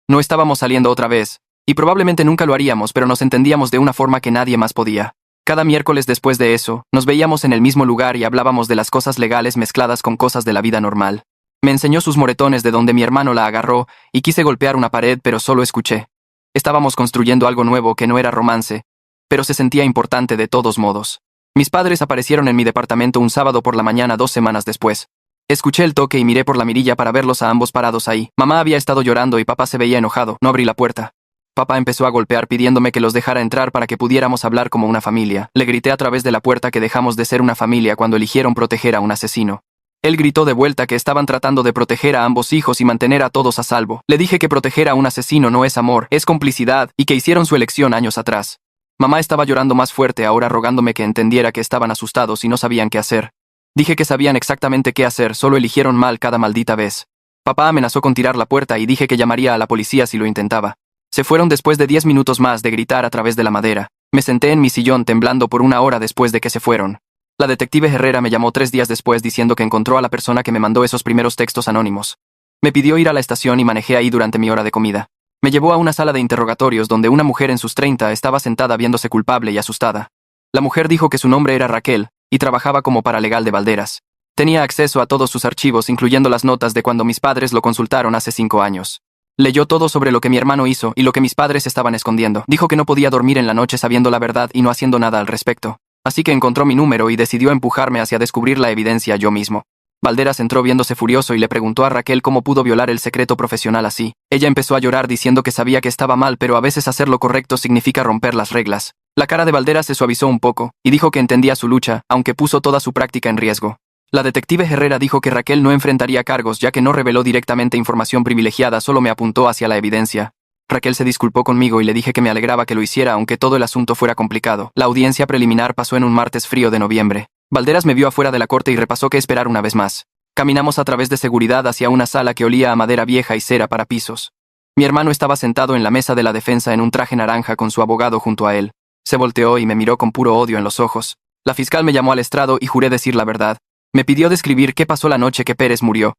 No estábamos saliendo otra vez, y probablemente nunca lo haríamos, pero nos entendíamos de una forma que nadie más podía. Cada miércoles después de eso, nos veíamos en el mismo lugar y hablábamos de las cosas legales mezcladas con cosas de la vida normal. Me enseñó sus moretones de donde mi hermano la agarró y quise golpear una pared, pero solo escuché. Estábamos construyendo algo nuevo que no era romance, pero se sentía importante de todos modos. Mis padres aparecieron en mi departamento un sábado por la mañana 2 semanas después. Escuché el toque y miré por la mirilla para verlos a ambos parados ahí. Mamá había estado llorando y papá se veía enojado. No abrí la puerta. Papá empezó a golpear pidiéndome que los dejara entrar para que pudiéramos hablar como una familia. Le grité a través de la puerta que dejamos de ser una familia cuando eligieron proteger a un asesino. Él gritó de vuelta que estaban tratando de proteger a ambos hijos y mantener a todos a salvo. Le dije que proteger a un asesino no es amor, es complicidad, y que hicieron su elección años atrás. Mamá estaba llorando más fuerte ahora rogándome que entendiera que estaban asustados y no sabían qué hacer. Dije que sabían exactamente qué hacer, solo eligieron mal cada maldita vez. Papá amenazó con tirar la puerta y dije que llamaría a la policía si lo intentaba. Se fueron después de 10 minutos más de gritar a través de la madera. Me senté en mi sillón temblando por 1 hora después de que se fueron. La detective Herrera me llamó 3 días después diciendo que encontró a la persona que me mandó esos primeros textos anónimos. Me pidió ir a la estación y manejé ahí durante mi hora de comida. Me llevó a una sala de interrogatorios donde una mujer en sus 30 estaba sentada viéndose culpable y asustada. La mujer dijo que su nombre era Raquel y trabajaba como paralegal de Valderas. Tenía acceso a todos sus archivos, incluyendo las notas de cuando mis padres lo consultaron hace 5 años. Leyó todo sobre lo que mi hermano hizo y lo que mis padres estaban escondiendo. Dijo que no podía dormir en la noche sabiendo la verdad y no haciendo nada al respecto. Así que encontró mi número y decidió empujarme hacia descubrir la evidencia yo mismo. Valderas entró viéndose furioso y le preguntó a Raquel cómo pudo violar el secreto profesional así. Ella empezó a llorar diciendo que sabía que estaba mal, pero a veces hacer lo correcto significa romper las reglas. La cara de Valderas se suavizó un poco y dijo que entendía su lucha, aunque puso toda su práctica en riesgo. La detective Herrera dijo que Raquel no enfrentaría cargos ya que no reveló directamente información privilegiada, solo me apuntó hacia la evidencia. Raquel se disculpó conmigo y le dije que me alegraba que lo hiciera aunque todo el asunto fuera complicado. La audiencia preliminar pasó en un martes frío de noviembre. Valderas me vio afuera de la corte y repasó que esperar una vez más. Caminamos a través de seguridad hacia una sala que olía a madera vieja y cera para pisos. Mi hermano estaba sentado en la mesa de la defensa en un traje naranja con su abogado junto a él. se volteó y me miró con puro odio en los ojos. La fiscal me llamó al estrado y juré decir la verdad. Me pidió describir qué pasó la noche que Pérez murió.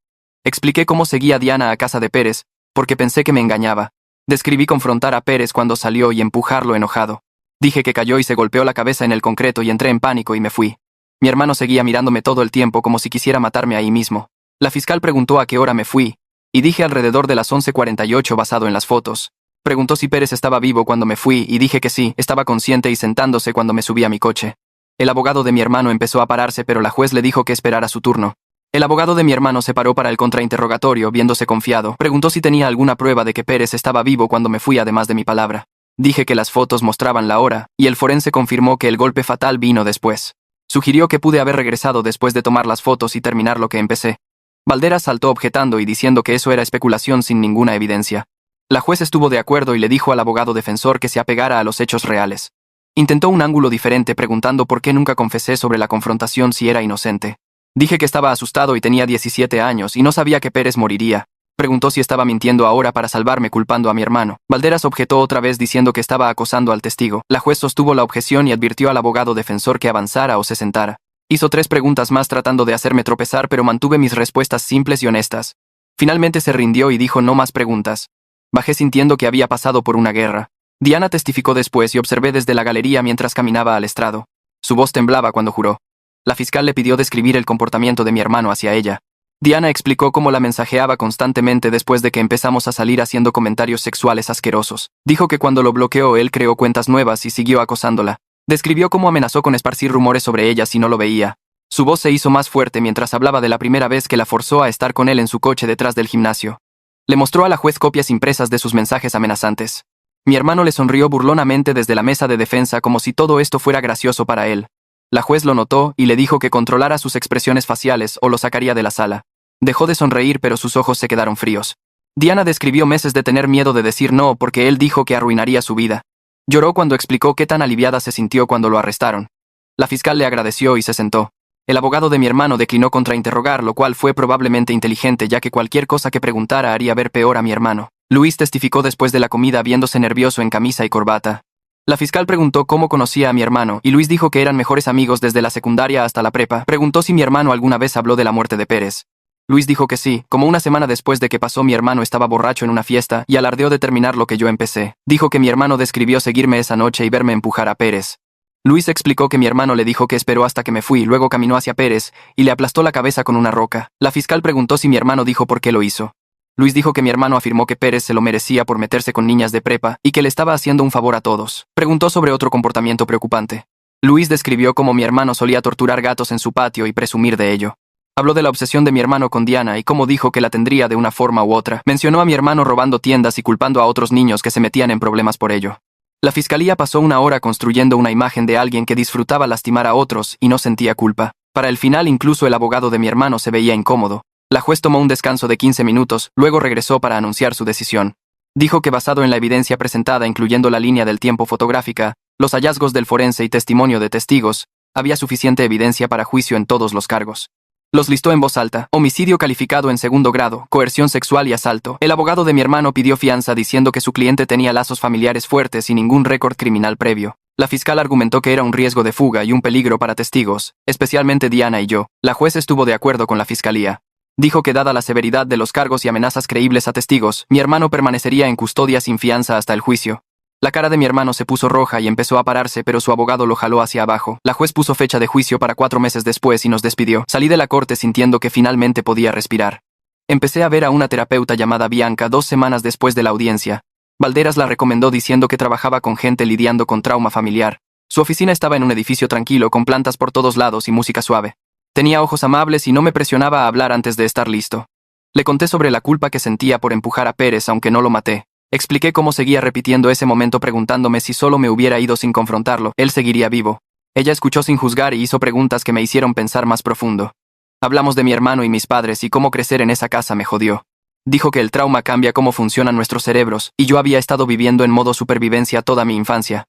Expliqué cómo seguía a Diana a casa de Pérez, porque pensé que me engañaba. Describí confrontar a Pérez cuando salió y empujarlo enojado. Dije que cayó y se golpeó la cabeza en el concreto y entré en pánico y me fui. Mi hermano seguía mirándome todo el tiempo como si quisiera matarme ahí mismo. La fiscal preguntó a qué hora me fui, y dije alrededor de las 11:48 basado en las fotos. Preguntó si Pérez estaba vivo cuando me fui y dije que sí, estaba consciente y sentándose cuando me subí a mi coche. El abogado de mi hermano empezó a pararse pero la juez le dijo que esperara su turno. El abogado de mi hermano se paró para el contrainterrogatorio viéndose confiado. Preguntó si tenía alguna prueba de que Pérez estaba vivo cuando me fui además de mi palabra. Dije que las fotos mostraban la hora, y el forense confirmó que el golpe fatal vino después. Sugirió que pude haber regresado después de tomar las fotos y terminar lo que empecé. Valderas saltó objetando y diciendo que eso era especulación sin ninguna evidencia. La juez estuvo de acuerdo y le dijo al abogado defensor que se apegara a los hechos reales. Intentó un ángulo diferente preguntando por qué nunca confesé sobre la confrontación si era inocente. Dije que estaba asustado y tenía 17 años y no sabía que Pérez moriría. Preguntó si estaba mintiendo ahora para salvarme culpando a mi hermano. Valderas objetó otra vez diciendo que estaba acosando al testigo. La juez sostuvo la objeción y advirtió al abogado defensor que avanzara o se sentara. Hizo 3 preguntas más tratando de hacerme tropezar pero mantuve mis respuestas simples y honestas. Finalmente se rindió y dijo no más preguntas. Bajé sintiendo que había pasado por una guerra. Diana testificó después y observé desde la galería mientras caminaba al estrado. Su voz temblaba cuando juró. La fiscal le pidió describir el comportamiento de mi hermano hacia ella. Diana explicó cómo la mensajeaba constantemente después de que empezamos a salir haciendo comentarios sexuales asquerosos. Dijo que cuando lo bloqueó él creó cuentas nuevas y siguió acosándola. Describió cómo amenazó con esparcir rumores sobre ella si no lo veía. Su voz se hizo más fuerte mientras hablaba de la primera vez que la forzó a estar con él en su coche detrás del gimnasio. Le mostró a la juez copias impresas de sus mensajes amenazantes. Mi hermano le sonrió burlonamente desde la mesa de defensa como si todo esto fuera gracioso para él. La juez lo notó y le dijo que controlara sus expresiones faciales o lo sacaría de la sala. Dejó de sonreír pero sus ojos se quedaron fríos. Diana describió meses de tener miedo de decir no porque él dijo que arruinaría su vida. Lloró cuando explicó qué tan aliviada se sintió cuando lo arrestaron. La fiscal le agradeció y se sentó. El abogado de mi hermano declinó contrainterrogar, lo cual fue probablemente inteligente ya que cualquier cosa que preguntara haría ver peor a mi hermano. Luis testificó después de la comida viéndose nervioso en camisa y corbata. La fiscal preguntó cómo conocía a mi hermano y Luis dijo que eran mejores amigos desde la secundaria hasta la prepa. Preguntó si mi hermano alguna vez habló de la muerte de Pérez. Luis dijo que sí, como una semana después de que pasó mi hermano estaba borracho en una fiesta y alardeó de terminar lo que yo empecé. Dijo que mi hermano describió seguirme esa noche y verme empujar a Pérez. Luis explicó que mi hermano le dijo que esperó hasta que me fui, luego caminó hacia Pérez y le aplastó la cabeza con una roca. La fiscal preguntó si mi hermano dijo por qué lo hizo. Luis dijo que mi hermano afirmó que Pérez se lo merecía por meterse con niñas de prepa y que le estaba haciendo un favor a todos. Preguntó sobre otro comportamiento preocupante. Luis describió cómo mi hermano solía torturar gatos en su patio y presumir de ello. Habló de la obsesión de mi hermano con Diana y cómo dijo que la tendría de una forma u otra. Mencionó a mi hermano robando tiendas y culpando a otros niños que se metían en problemas por ello. La fiscalía pasó una hora construyendo una imagen de alguien que disfrutaba lastimar a otros y no sentía culpa. Para el final incluso el abogado de mi hermano se veía incómodo. La juez tomó un descanso de 15 minutos, luego regresó para anunciar su decisión. Dijo que basado en la evidencia presentada incluyendo la línea del tiempo fotográfica, los hallazgos del forense y testimonio de testigos, había suficiente evidencia para juicio en todos los cargos. Los listó en voz alta: homicidio calificado en segundo grado, coerción sexual y asalto. El abogado de mi hermano pidió fianza diciendo que su cliente tenía lazos familiares fuertes y ningún récord criminal previo. La fiscal argumentó que era un riesgo de fuga y un peligro para testigos, especialmente Diana y yo. La juez estuvo de acuerdo con la fiscalía. Dijo que dada la severidad de los cargos y amenazas creíbles a testigos, mi hermano permanecería en custodia sin fianza hasta el juicio. La cara de mi hermano se puso roja y empezó a pararse, pero su abogado lo jaló hacia abajo. La juez puso fecha de juicio para 4 meses después y nos despidió. Salí de la corte sintiendo que finalmente podía respirar. Empecé a ver a una terapeuta llamada Bianca 2 semanas después de la audiencia. Valderas la recomendó diciendo que trabajaba con gente lidiando con trauma familiar. Su oficina estaba en un edificio tranquilo con plantas por todos lados y música suave. Tenía ojos amables y no me presionaba a hablar antes de estar listo. Le conté sobre la culpa que sentía por empujar a Pérez aunque no lo maté. Expliqué cómo seguía repitiendo ese momento preguntándome si solo me hubiera ido sin confrontarlo, él seguiría vivo. Ella escuchó sin juzgar y hizo preguntas que me hicieron pensar más profundo. Hablamos de mi hermano y mis padres y cómo crecer en esa casa me jodió. Dijo que el trauma cambia cómo funcionan nuestros cerebros y yo había estado viviendo en modo supervivencia toda mi infancia.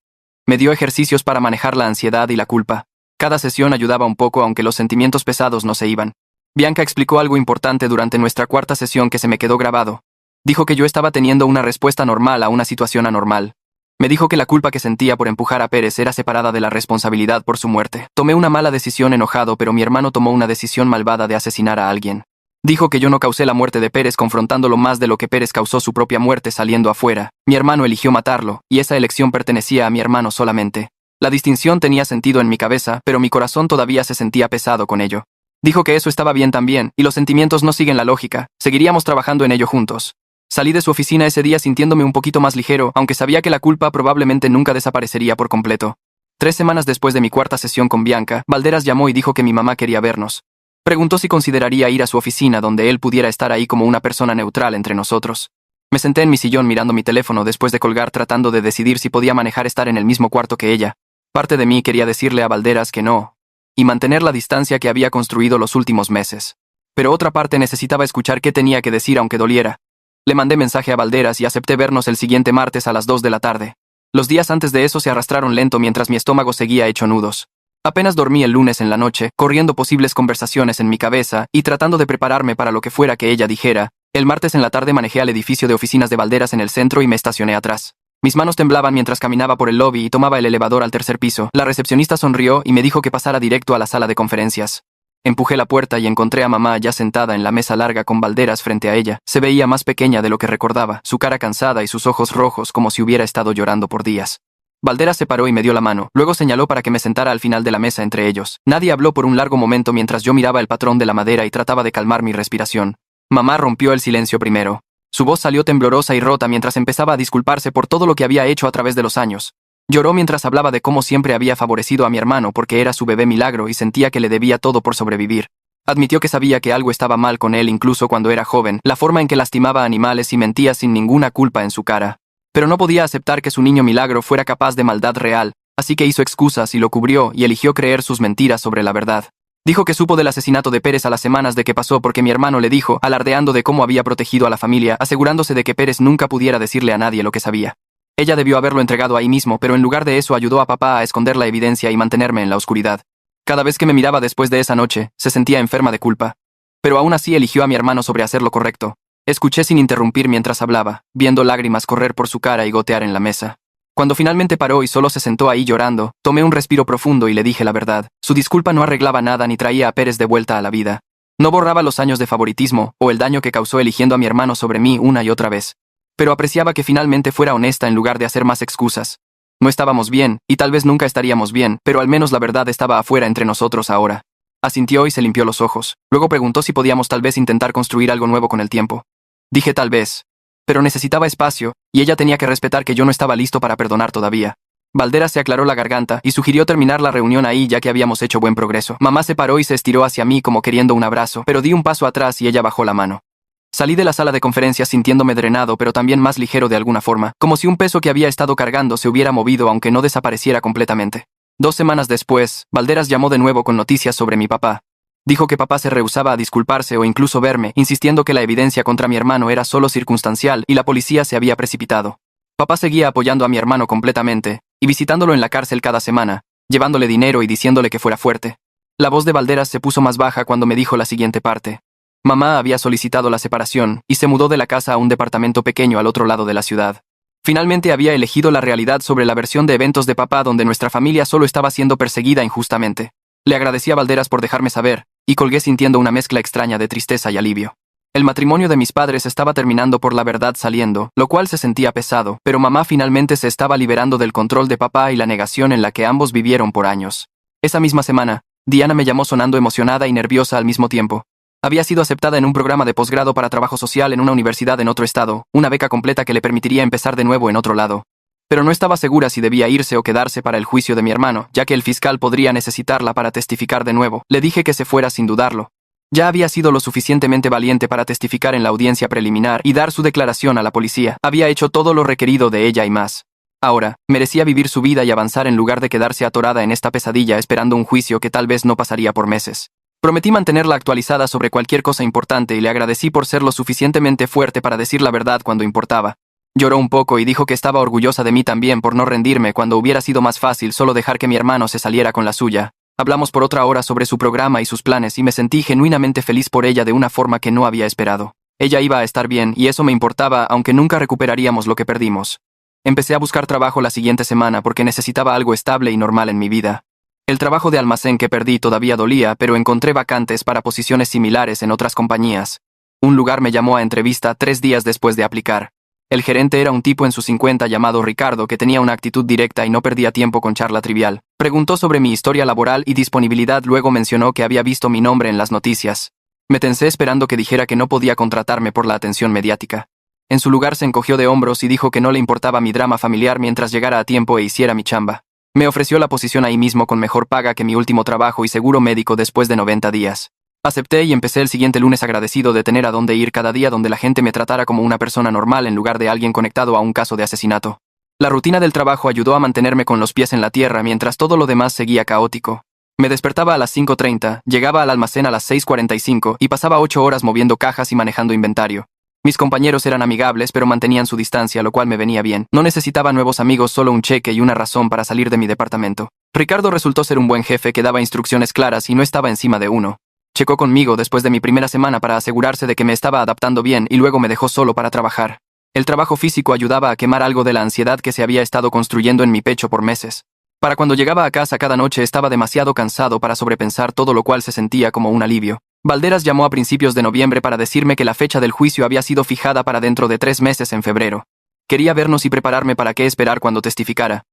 Me dio ejercicios para manejar la ansiedad y la culpa. Cada sesión ayudaba un poco aunque los sentimientos pesados no se iban. Bianca explicó algo importante durante nuestra 4ª sesión que se me quedó grabado. Dijo que yo estaba teniendo una respuesta normal a una situación anormal. Me dijo que la culpa que sentía por empujar a Pérez era separada de la responsabilidad por su muerte. Tomé una mala decisión enojado, pero mi hermano tomó una decisión malvada de asesinar a alguien. Dijo que yo no causé la muerte de Pérez confrontándolo más de lo que Pérez causó su propia muerte saliendo afuera. Mi hermano eligió matarlo, y esa elección pertenecía a mi hermano solamente. La distinción tenía sentido en mi cabeza, pero mi corazón todavía se sentía pesado con ello. Dijo que eso estaba bien también, y los sentimientos no siguen la lógica, seguiríamos trabajando en ello juntos. Salí de su oficina ese día sintiéndome un poquito más ligero, aunque sabía que la culpa probablemente nunca desaparecería por completo. 3 semanas después de mi cuarta sesión con Bianca, Valderas llamó y dijo que mi mamá quería vernos. Preguntó si consideraría ir a su oficina donde él pudiera estar ahí como una persona neutral entre nosotros. Me senté en mi sillón mirando mi teléfono después de colgar tratando de decidir si podía manejar estar en el mismo cuarto que ella. Parte de mí quería decirle a Valderas que no, y mantener la distancia que había construido los últimos meses. Pero otra parte necesitaba escuchar qué tenía que decir aunque doliera. Le mandé mensaje a Valderas y acepté vernos el siguiente martes a las 2 de la tarde. Los días antes de eso se arrastraron lento mientras mi estómago seguía hecho nudos. Apenas dormí el lunes en la noche, corriendo posibles conversaciones en mi cabeza y tratando de prepararme para lo que fuera que ella dijera. El martes en la tarde manejé al edificio de oficinas de Valderas en el centro y me estacioné atrás. Mis manos temblaban mientras caminaba por el lobby y tomaba el elevador al 3er piso. La recepcionista sonrió y me dijo que pasara directo a la sala de conferencias. Empujé la puerta y encontré a mamá ya sentada en la mesa larga con Valderas frente a ella. Se veía más pequeña de lo que recordaba, su cara cansada y sus ojos rojos como si hubiera estado llorando por días. Valderas se paró y me dio la mano, luego señaló para que me sentara al final de la mesa entre ellos. Nadie habló por un largo momento mientras yo miraba el patrón de la madera y trataba de calmar mi respiración. Mamá rompió el silencio primero. Su voz salió temblorosa y rota mientras empezaba a disculparse por todo lo que había hecho a través de los años. Lloró mientras hablaba de cómo siempre había favorecido a mi hermano porque era su bebé milagro y sentía que le debía todo por sobrevivir. Admitió que sabía que algo estaba mal con él incluso cuando era joven, la forma en que lastimaba a animales y mentía sin ninguna culpa en su cara. Pero no podía aceptar que su niño milagro fuera capaz de maldad real, así que hizo excusas y lo cubrió y eligió creer sus mentiras sobre la verdad. Dijo que supo del asesinato de Pérez a las semanas de que pasó porque mi hermano le dijo, alardeando de cómo había protegido a la familia, asegurándose de que Pérez nunca pudiera decirle a nadie lo que sabía. Ella debió haberlo entregado ahí mismo, pero en lugar de eso ayudó a papá a esconder la evidencia y mantenerme en la oscuridad. Cada vez que me miraba después de esa noche, se sentía enferma de culpa. Pero aún así eligió a mi hermano sobre hacer lo correcto. Escuché sin interrumpir mientras hablaba, viendo lágrimas correr por su cara y gotear en la mesa. Cuando finalmente paró y solo se sentó ahí llorando, tomé un respiro profundo y le dije la verdad. Su disculpa no arreglaba nada ni traía a Pérez de vuelta a la vida. No borraba los años de favoritismo o el daño que causó eligiendo a mi hermano sobre mí una y otra vez. Pero apreciaba que finalmente fuera honesta en lugar de hacer más excusas. No estábamos bien, y tal vez nunca estaríamos bien, pero al menos la verdad estaba afuera entre nosotros ahora. Asintió y se limpió los ojos. Luego preguntó si podíamos tal vez intentar construir algo nuevo con el tiempo. Dije tal vez. Pero necesitaba espacio, y ella tenía que respetar que yo no estaba listo para perdonar todavía. Valderas se aclaró la garganta y sugirió terminar la reunión ahí ya que habíamos hecho buen progreso. Mamá se paró y se estiró hacia mí como queriendo un abrazo, pero di un paso atrás y ella bajó la mano. Salí de la sala de conferencias sintiéndome drenado pero también más ligero de alguna forma, como si un peso que había estado cargando se hubiera movido aunque no desapareciera completamente. 2 semanas después, Valderas llamó de nuevo con noticias sobre mi papá. Dijo que papá se rehusaba a disculparse o incluso verme, insistiendo que la evidencia contra mi hermano era solo circunstancial y la policía se había precipitado. Papá seguía apoyando a mi hermano completamente, y visitándolo en la cárcel cada semana, llevándole dinero y diciéndole que fuera fuerte. La voz de Valderas se puso más baja cuando me dijo la siguiente parte. Mamá había solicitado la separación y se mudó de la casa a un departamento pequeño al otro lado de la ciudad. Finalmente había elegido la realidad sobre la versión de eventos de papá donde nuestra familia solo estaba siendo perseguida injustamente. Le agradecí a Valderas por dejarme saber, y colgué sintiendo una mezcla extraña de tristeza y alivio. El matrimonio de mis padres estaba terminando por la verdad saliendo, lo cual se sentía pesado, pero mamá finalmente se estaba liberando del control de papá y la negación en la que ambos vivieron por años. Esa misma semana, Diana me llamó sonando emocionada y nerviosa al mismo tiempo. Había sido aceptada en un programa de posgrado para trabajo social en una universidad en otro estado, una beca completa que le permitiría empezar de nuevo en otro lado. Pero no estaba segura si debía irse o quedarse para el juicio de mi hermano, ya que el fiscal podría necesitarla para testificar de nuevo. Le dije que se fuera sin dudarlo. Ya había sido lo suficientemente valiente para testificar en la audiencia preliminar y dar su declaración a la policía. Había hecho todo lo requerido de ella y más. Ahora, merecía vivir su vida y avanzar en lugar de quedarse atorada en esta pesadilla esperando un juicio que tal vez no pasaría por meses. Prometí mantenerla actualizada sobre cualquier cosa importante y le agradecí por ser lo suficientemente fuerte para decir la verdad cuando importaba. Lloró un poco y dijo que estaba orgullosa de mí también por no rendirme cuando hubiera sido más fácil solo dejar que mi hermano se saliera con la suya. Hablamos por otra hora sobre su programa y sus planes y me sentí genuinamente feliz por ella de una forma que no había esperado. Ella iba a estar bien y eso me importaba aunque nunca recuperaríamos lo que perdimos. Empecé a buscar trabajo la siguiente semana porque necesitaba algo estable y normal en mi vida. El trabajo de almacén que perdí todavía dolía, pero encontré vacantes para posiciones similares en otras compañías. Un lugar me llamó a entrevista 3 días después de aplicar. El gerente era un tipo en sus 50 llamado Ricardo que tenía una actitud directa y no perdía tiempo con charla trivial. Preguntó sobre mi historia laboral y disponibilidad, luego mencionó que había visto mi nombre en las noticias. Me tensé esperando que dijera que no podía contratarme por la atención mediática. En su lugar se encogió de hombros y dijo que no le importaba mi drama familiar mientras llegara a tiempo e hiciera mi chamba. Me ofreció la posición ahí mismo con mejor paga que mi último trabajo y seguro médico después de 90 días. Acepté y empecé el siguiente lunes agradecido de tener a dónde ir cada día donde la gente me tratara como una persona normal en lugar de alguien conectado a un caso de asesinato. La rutina del trabajo ayudó a mantenerme con los pies en la tierra mientras todo lo demás seguía caótico. Me despertaba a las 5:30, llegaba al almacén a las 6:45 y pasaba 8 horas moviendo cajas y manejando inventario. Mis compañeros eran amigables pero mantenían su distancia, lo cual me venía bien. No necesitaba nuevos amigos, solo un cheque y una razón para salir de mi departamento. Ricardo resultó ser un buen jefe que daba instrucciones claras y no estaba encima de uno. Checó conmigo después de mi primera semana para asegurarse de que me estaba adaptando bien y luego me dejó solo para trabajar. El trabajo físico ayudaba a quemar algo de la ansiedad que se había estado construyendo en mi pecho por meses. Para cuando llegaba a casa cada noche estaba demasiado cansado para sobrepensar todo, lo cual se sentía como un alivio. Valderas llamó a principios de noviembre para decirme que la fecha del juicio había sido fijada para dentro de 3 meses en febrero. Quería vernos y prepararme para qué esperar cuando testificara.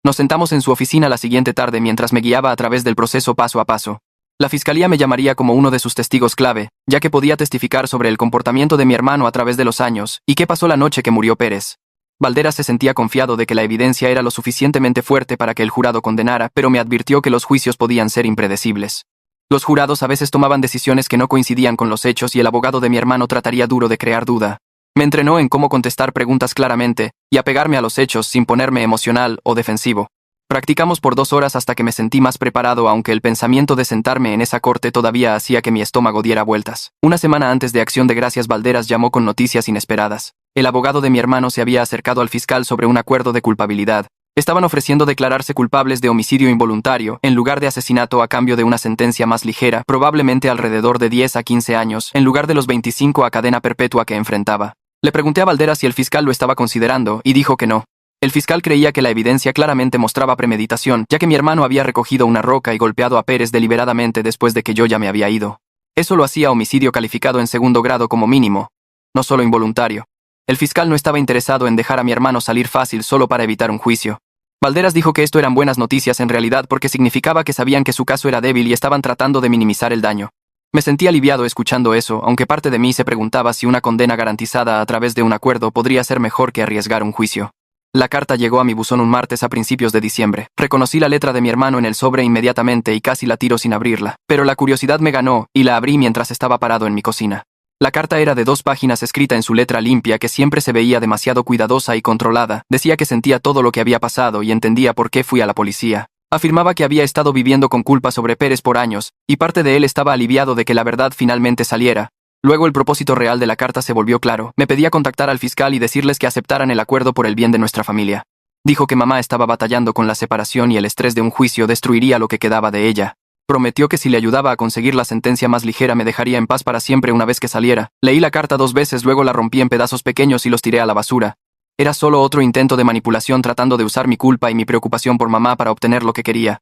Nos sentamos en su oficina la siguiente tarde mientras me guiaba a través del proceso paso a paso. La fiscalía me llamaría como uno de sus testigos clave, ya que podía testificar sobre el comportamiento de mi hermano a través de los años y qué pasó la noche que murió Pérez. Valderas se sentía confiado de que la evidencia era lo suficientemente fuerte para que el jurado condenara, pero me advirtió que los juicios podían ser impredecibles. Los jurados a veces tomaban decisiones que no coincidían con los hechos y el abogado de mi hermano trataría duro de crear duda. Me entrenó en cómo contestar preguntas claramente y apegarme a los hechos sin ponerme emocional o defensivo. Practicamos por 2 horas hasta que me sentí más preparado, aunque el pensamiento de sentarme en esa corte todavía hacía que mi estómago diera vueltas. Una semana antes de Acción de Gracias, Valderas llamó con noticias inesperadas. El abogado de mi hermano se había acercado al fiscal sobre un acuerdo de culpabilidad. Estaban ofreciendo declararse culpables de homicidio involuntario en lugar de asesinato a cambio de una sentencia más ligera, probablemente alrededor de 10 a 15 años, en lugar de los 25 a cadena perpetua que enfrentaba. Le pregunté a Valderas si el fiscal lo estaba considerando y dijo que no. El fiscal creía que la evidencia claramente mostraba premeditación, ya que mi hermano había recogido una roca y golpeado a Pérez deliberadamente después de que yo ya me había ido. Eso lo hacía homicidio calificado en 2º grado como mínimo, no solo involuntario. El fiscal no estaba interesado en dejar a mi hermano salir fácil solo para evitar un juicio. Valderas dijo que esto eran buenas noticias en realidad porque significaba que sabían que su caso era débil y estaban tratando de minimizar el daño. Me sentí aliviado escuchando eso, aunque parte de mí se preguntaba si una condena garantizada a través de un acuerdo podría ser mejor que arriesgar un juicio. La carta llegó a mi buzón un martes a principios de diciembre. Reconocí la letra de mi hermano en el sobre inmediatamente y casi la tiro sin abrirla, pero la curiosidad me ganó y la abrí mientras estaba parado en mi cocina. La carta era de 2 páginas escrita en su letra limpia que siempre se veía demasiado cuidadosa y controlada. Decía que sentía todo lo que había pasado y entendía por qué fui a la policía. Afirmaba que había estado viviendo con culpa sobre Pérez por años, y parte de él estaba aliviado de que la verdad finalmente saliera. Luego el propósito real de la carta se volvió claro. Me pedía contactar al fiscal y decirles que aceptaran el acuerdo por el bien de nuestra familia. Dijo que mamá estaba batallando con la separación y el estrés de un juicio destruiría lo que quedaba de ella. Prometió que si le ayudaba a conseguir la sentencia más ligera me dejaría en paz para siempre una vez que saliera. Leí la carta 2 veces, luego la rompí en pedazos pequeños y los tiré a la basura. Era solo otro intento de manipulación tratando de usar mi culpa y mi preocupación por mamá para obtener lo que quería.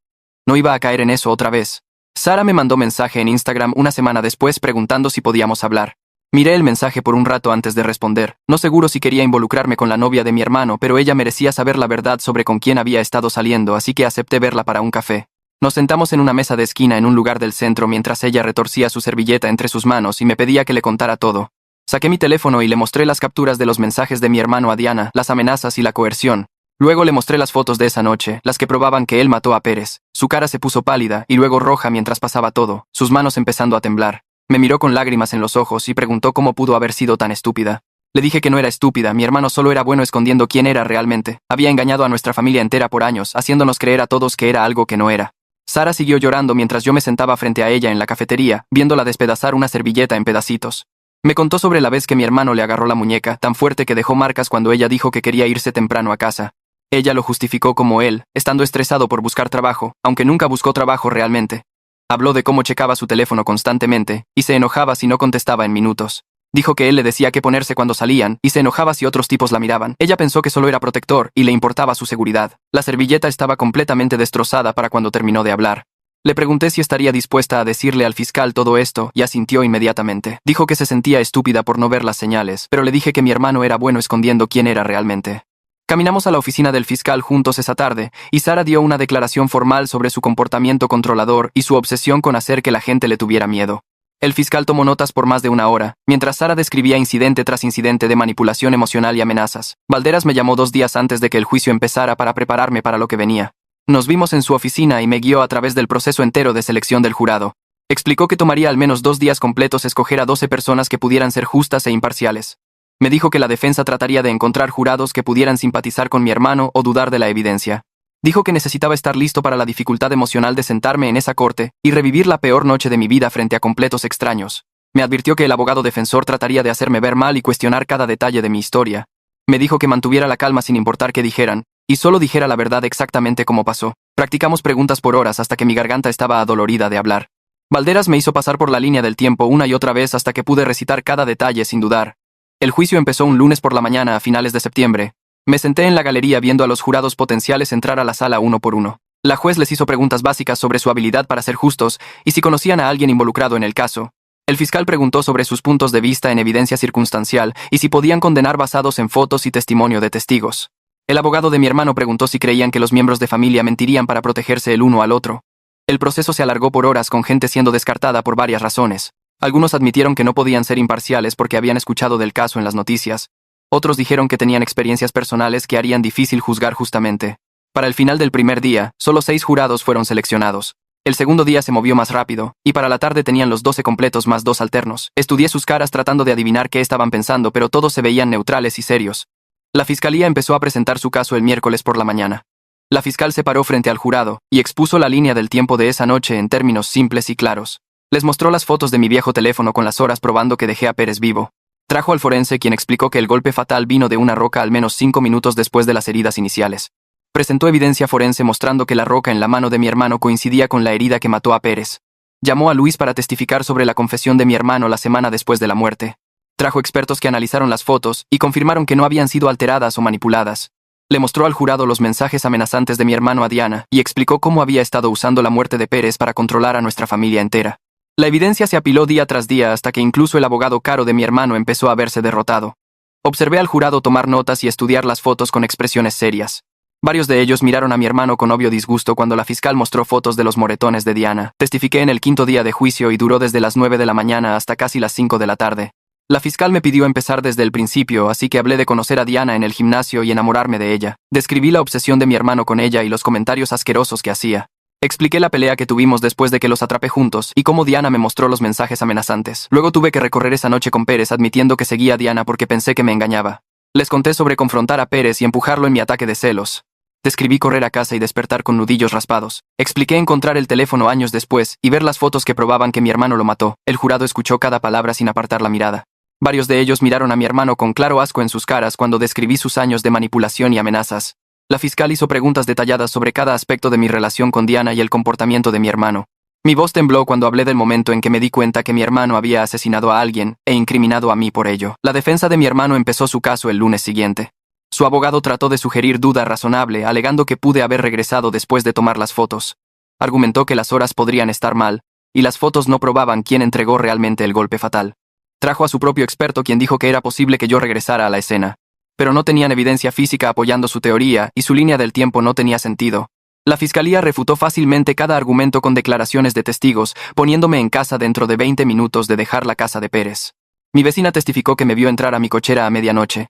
No iba a caer en eso otra vez. Sara me mandó mensaje en Instagram una semana después preguntando si podíamos hablar. Miré el mensaje por un rato antes de responder, no seguro si quería involucrarme con la novia de mi hermano, pero ella merecía saber la verdad sobre con quién había estado saliendo, así que acepté verla para un café. Nos sentamos en una mesa de esquina en un lugar del centro mientras ella retorcía su servilleta entre sus manos y me pedía que le contara todo. Saqué mi teléfono y le mostré las capturas de los mensajes de mi hermano a Diana, las amenazas y la coerción. Luego le mostré las fotos de esa noche, las que probaban que él mató a Pérez. Su cara se puso pálida y luego roja mientras pasaba todo, sus manos empezando a temblar. Me miró con lágrimas en los ojos y preguntó cómo pudo haber sido tan estúpida. Le dije que no era estúpida, mi hermano solo era bueno escondiendo quién era realmente. Había engañado a nuestra familia entera por años, haciéndonos creer a todos que era algo que no era. Sara siguió llorando mientras yo me sentaba frente a ella en la cafetería, viéndola despedazar una servilleta en pedacitos. Me contó sobre la vez que mi hermano le agarró la muñeca, tan fuerte que dejó marcas cuando ella dijo que quería irse temprano a casa. Ella lo justificó como él, estando estresado por buscar trabajo, aunque nunca buscó trabajo realmente. Habló de cómo checaba su teléfono constantemente, y se enojaba si no contestaba en minutos. Dijo que él le decía qué ponerse cuando salían y se enojaba si otros tipos la miraban. Ella pensó que solo era protector y le importaba su seguridad. La servilleta estaba completamente destrozada para cuando terminó de hablar. Le pregunté si estaría dispuesta a decirle al fiscal todo esto y asintió inmediatamente. Dijo que se sentía estúpida por no ver las señales, pero le dije que mi hermano era bueno escondiendo quién era realmente. Caminamos a la oficina del fiscal juntos esa tarde y Sara dio una declaración formal sobre su comportamiento controlador y su obsesión con hacer que la gente le tuviera miedo. El fiscal tomó notas por más de una hora, mientras Sara describía incidente tras incidente de manipulación emocional y amenazas. Valderas me llamó 2 días antes de que el juicio empezara para prepararme para lo que venía. Nos vimos en su oficina y me guió a través del proceso entero de selección del jurado. Explicó que tomaría al menos 2 días completos escoger a 12 personas que pudieran ser justas e imparciales. Me dijo que la defensa trataría de encontrar jurados que pudieran simpatizar con mi hermano o dudar de la evidencia. Dijo que necesitaba estar listo para la dificultad emocional de sentarme en esa corte y revivir la peor noche de mi vida frente a completos extraños. Me advirtió que el abogado defensor trataría de hacerme ver mal y cuestionar cada detalle de mi historia. Me dijo que mantuviera la calma sin importar qué dijeran, y solo dijera la verdad exactamente como pasó. Practicamos preguntas por horas hasta que mi garganta estaba adolorida de hablar. Valderas me hizo pasar por la línea del tiempo una y otra vez hasta que pude recitar cada detalle sin dudar. El juicio empezó un lunes por la mañana a finales de septiembre. Me senté en la galería viendo a los jurados potenciales entrar a la sala uno por uno. La juez les hizo preguntas básicas sobre su habilidad para ser justos y si conocían a alguien involucrado en el caso. El fiscal preguntó sobre sus puntos de vista en evidencia circunstancial y si podían condenar basados en fotos y testimonio de testigos. El abogado de mi hermano preguntó si creían que los miembros de familia mentirían para protegerse el uno al otro. El proceso se alargó por horas con gente siendo descartada por varias razones. Algunos admitieron que no podían ser imparciales porque habían escuchado del caso en las noticias. Otros dijeron que tenían experiencias personales que harían difícil juzgar justamente. Para el final del primer día, solo 6 jurados fueron seleccionados. El segundo día se movió más rápido, y para la tarde tenían los 12 completos más 2 alternos. Estudié sus caras tratando de adivinar qué estaban pensando, pero todos se veían neutrales y serios. La fiscalía empezó a presentar su caso el miércoles por la mañana. La fiscal se paró frente al jurado y expuso la línea del tiempo de esa noche en términos simples y claros. Les mostró las fotos de mi viejo teléfono con las horas probando que dejé a Pérez vivo. Trajo al forense quien explicó que el golpe fatal vino de una roca al menos 5 minutos después de las heridas iniciales. Presentó evidencia forense mostrando que la roca en la mano de mi hermano coincidía con la herida que mató a Pérez. Llamó a Luis para testificar sobre la confesión de mi hermano la semana después de la muerte. Trajo expertos que analizaron las fotos y confirmaron que no habían sido alteradas o manipuladas. Le mostró al jurado los mensajes amenazantes de mi hermano a Diana y explicó cómo había estado usando la muerte de Pérez para controlar a nuestra familia entera. La evidencia se apiló día tras día hasta que incluso el abogado caro de mi hermano empezó a verse derrotado. Observé al jurado tomar notas y estudiar las fotos con expresiones serias. Varios de ellos miraron a mi hermano con obvio disgusto cuando la fiscal mostró fotos de los moretones de Diana. Testifiqué en el 5º día de juicio y duró desde las 9 de la mañana hasta casi las 5 de la tarde. La fiscal me pidió empezar desde el principio, así que hablé de conocer a Diana en el gimnasio y enamorarme de ella. Describí la obsesión de mi hermano con ella y los comentarios asquerosos que hacía. Expliqué la pelea que tuvimos después de que los atrapé juntos y cómo Diana me mostró los mensajes amenazantes. Luego tuve que recorrer esa noche con Pérez admitiendo que seguía a Diana porque pensé que me engañaba. Les conté sobre confrontar a Pérez y empujarlo en mi ataque de celos. Describí correr a casa y despertar con nudillos raspados. Expliqué encontrar el teléfono años después y ver las fotos que probaban que mi hermano lo mató. El jurado escuchó cada palabra sin apartar la mirada. Varios de ellos miraron a mi hermano con claro asco en sus caras cuando describí sus años de manipulación y amenazas. La fiscal hizo preguntas detalladas sobre cada aspecto de mi relación con Diana y el comportamiento de mi hermano. Mi voz tembló cuando hablé del momento en que me di cuenta que mi hermano había asesinado a alguien e incriminado a mí por ello. La defensa de mi hermano empezó su caso el lunes siguiente. Su abogado trató de sugerir duda razonable, alegando que pude haber regresado después de tomar las fotos. Argumentó que las horas podrían estar mal, y las fotos no probaban quién entregó realmente el golpe fatal. Trajo a su propio experto quien dijo que era posible que yo regresara a la escena. Pero no tenían evidencia física apoyando su teoría y su línea del tiempo no tenía sentido. La fiscalía refutó fácilmente cada argumento con declaraciones de testigos, poniéndome en casa dentro de 20 minutos de dejar la casa de Pérez. Mi vecina testificó que me vio entrar a mi cochera a medianoche.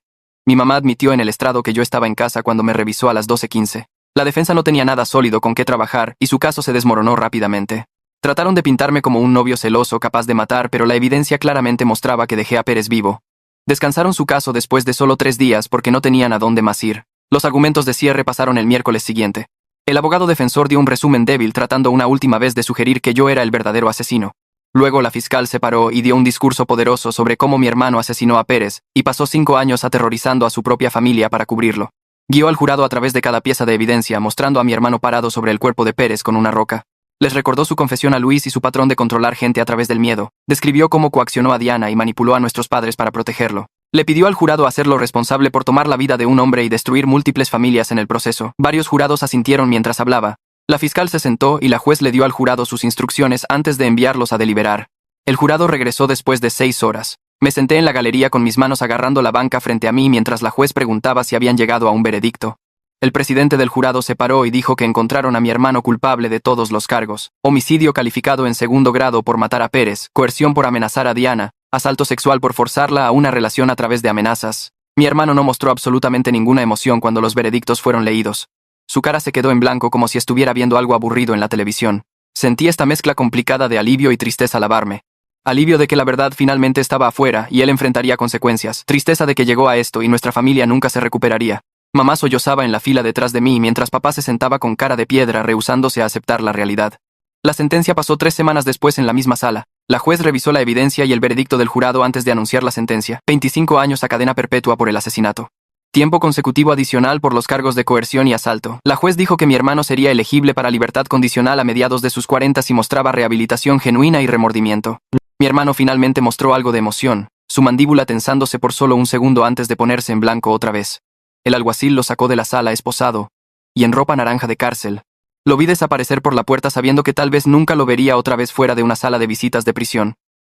Mi mamá admitió en el estrado que yo estaba en casa cuando me revisó a las 12:15. La defensa no tenía nada sólido con qué trabajar y su caso se desmoronó rápidamente. Trataron de pintarme como un novio celoso capaz de matar, pero la evidencia claramente mostraba que dejé a Pérez vivo. Descansaron su caso después de solo 3 días porque no tenían a dónde más ir. Los argumentos de cierre pasaron el miércoles siguiente. El abogado defensor dio un resumen débil tratando una última vez de sugerir que yo era el verdadero asesino. Luego la fiscal se paró y dio un discurso poderoso sobre cómo mi hermano asesinó a Pérez y pasó 5 años aterrorizando a su propia familia para cubrirlo. Guió al jurado a través de cada pieza de evidencia, mostrando a mi hermano parado sobre el cuerpo de Pérez con una roca. Les recordó su confesión a Luis y su patrón de controlar gente a través del miedo. Describió cómo coaccionó a Diana y manipuló a nuestros padres para protegerlo. Le pidió al jurado hacerlo responsable por tomar la vida de un hombre y destruir múltiples familias en el proceso. Varios jurados asintieron mientras hablaba. La fiscal se sentó y la juez le dio al jurado sus instrucciones antes de enviarlos a deliberar. El jurado regresó después de 6 horas. Me senté en la galería con mis manos agarrando la banca frente a mí mientras la juez preguntaba si habían llegado a un veredicto. El presidente del jurado se paró y dijo que encontraron a mi hermano culpable de todos los cargos: homicidio calificado en segundo grado por matar a Pérez, coerción por amenazar a Diana, asalto sexual por forzarla a una relación a través de amenazas. Mi hermano no mostró absolutamente ninguna emoción cuando los veredictos fueron leídos. Su cara se quedó en blanco como si estuviera viendo algo aburrido en la televisión. Sentí esta mezcla complicada de alivio y tristeza al lavarme. Alivio de que la verdad finalmente estaba afuera y él enfrentaría consecuencias. Tristeza de que llegó a esto y nuestra familia nunca se recuperaría. Mamá sollozaba en la fila detrás de mí mientras papá se sentaba con cara de piedra rehusándose a aceptar la realidad. La sentencia pasó 3 semanas después en la misma sala. La juez revisó la evidencia y el veredicto del jurado antes de anunciar la sentencia: 25 años a cadena perpetua por el asesinato. Tiempo consecutivo adicional por los cargos de coerción y asalto. La juez dijo que mi hermano sería elegible para libertad condicional a mediados de sus 40 si mostraba rehabilitación genuina y remordimiento. Mi hermano finalmente mostró algo de emoción, su mandíbula tensándose por solo un segundo antes de ponerse en blanco otra vez. El alguacil lo sacó de la sala esposado y en ropa naranja de cárcel. Lo vi desaparecer por la puerta sabiendo que tal vez nunca lo vería otra vez fuera de una sala de visitas de prisión.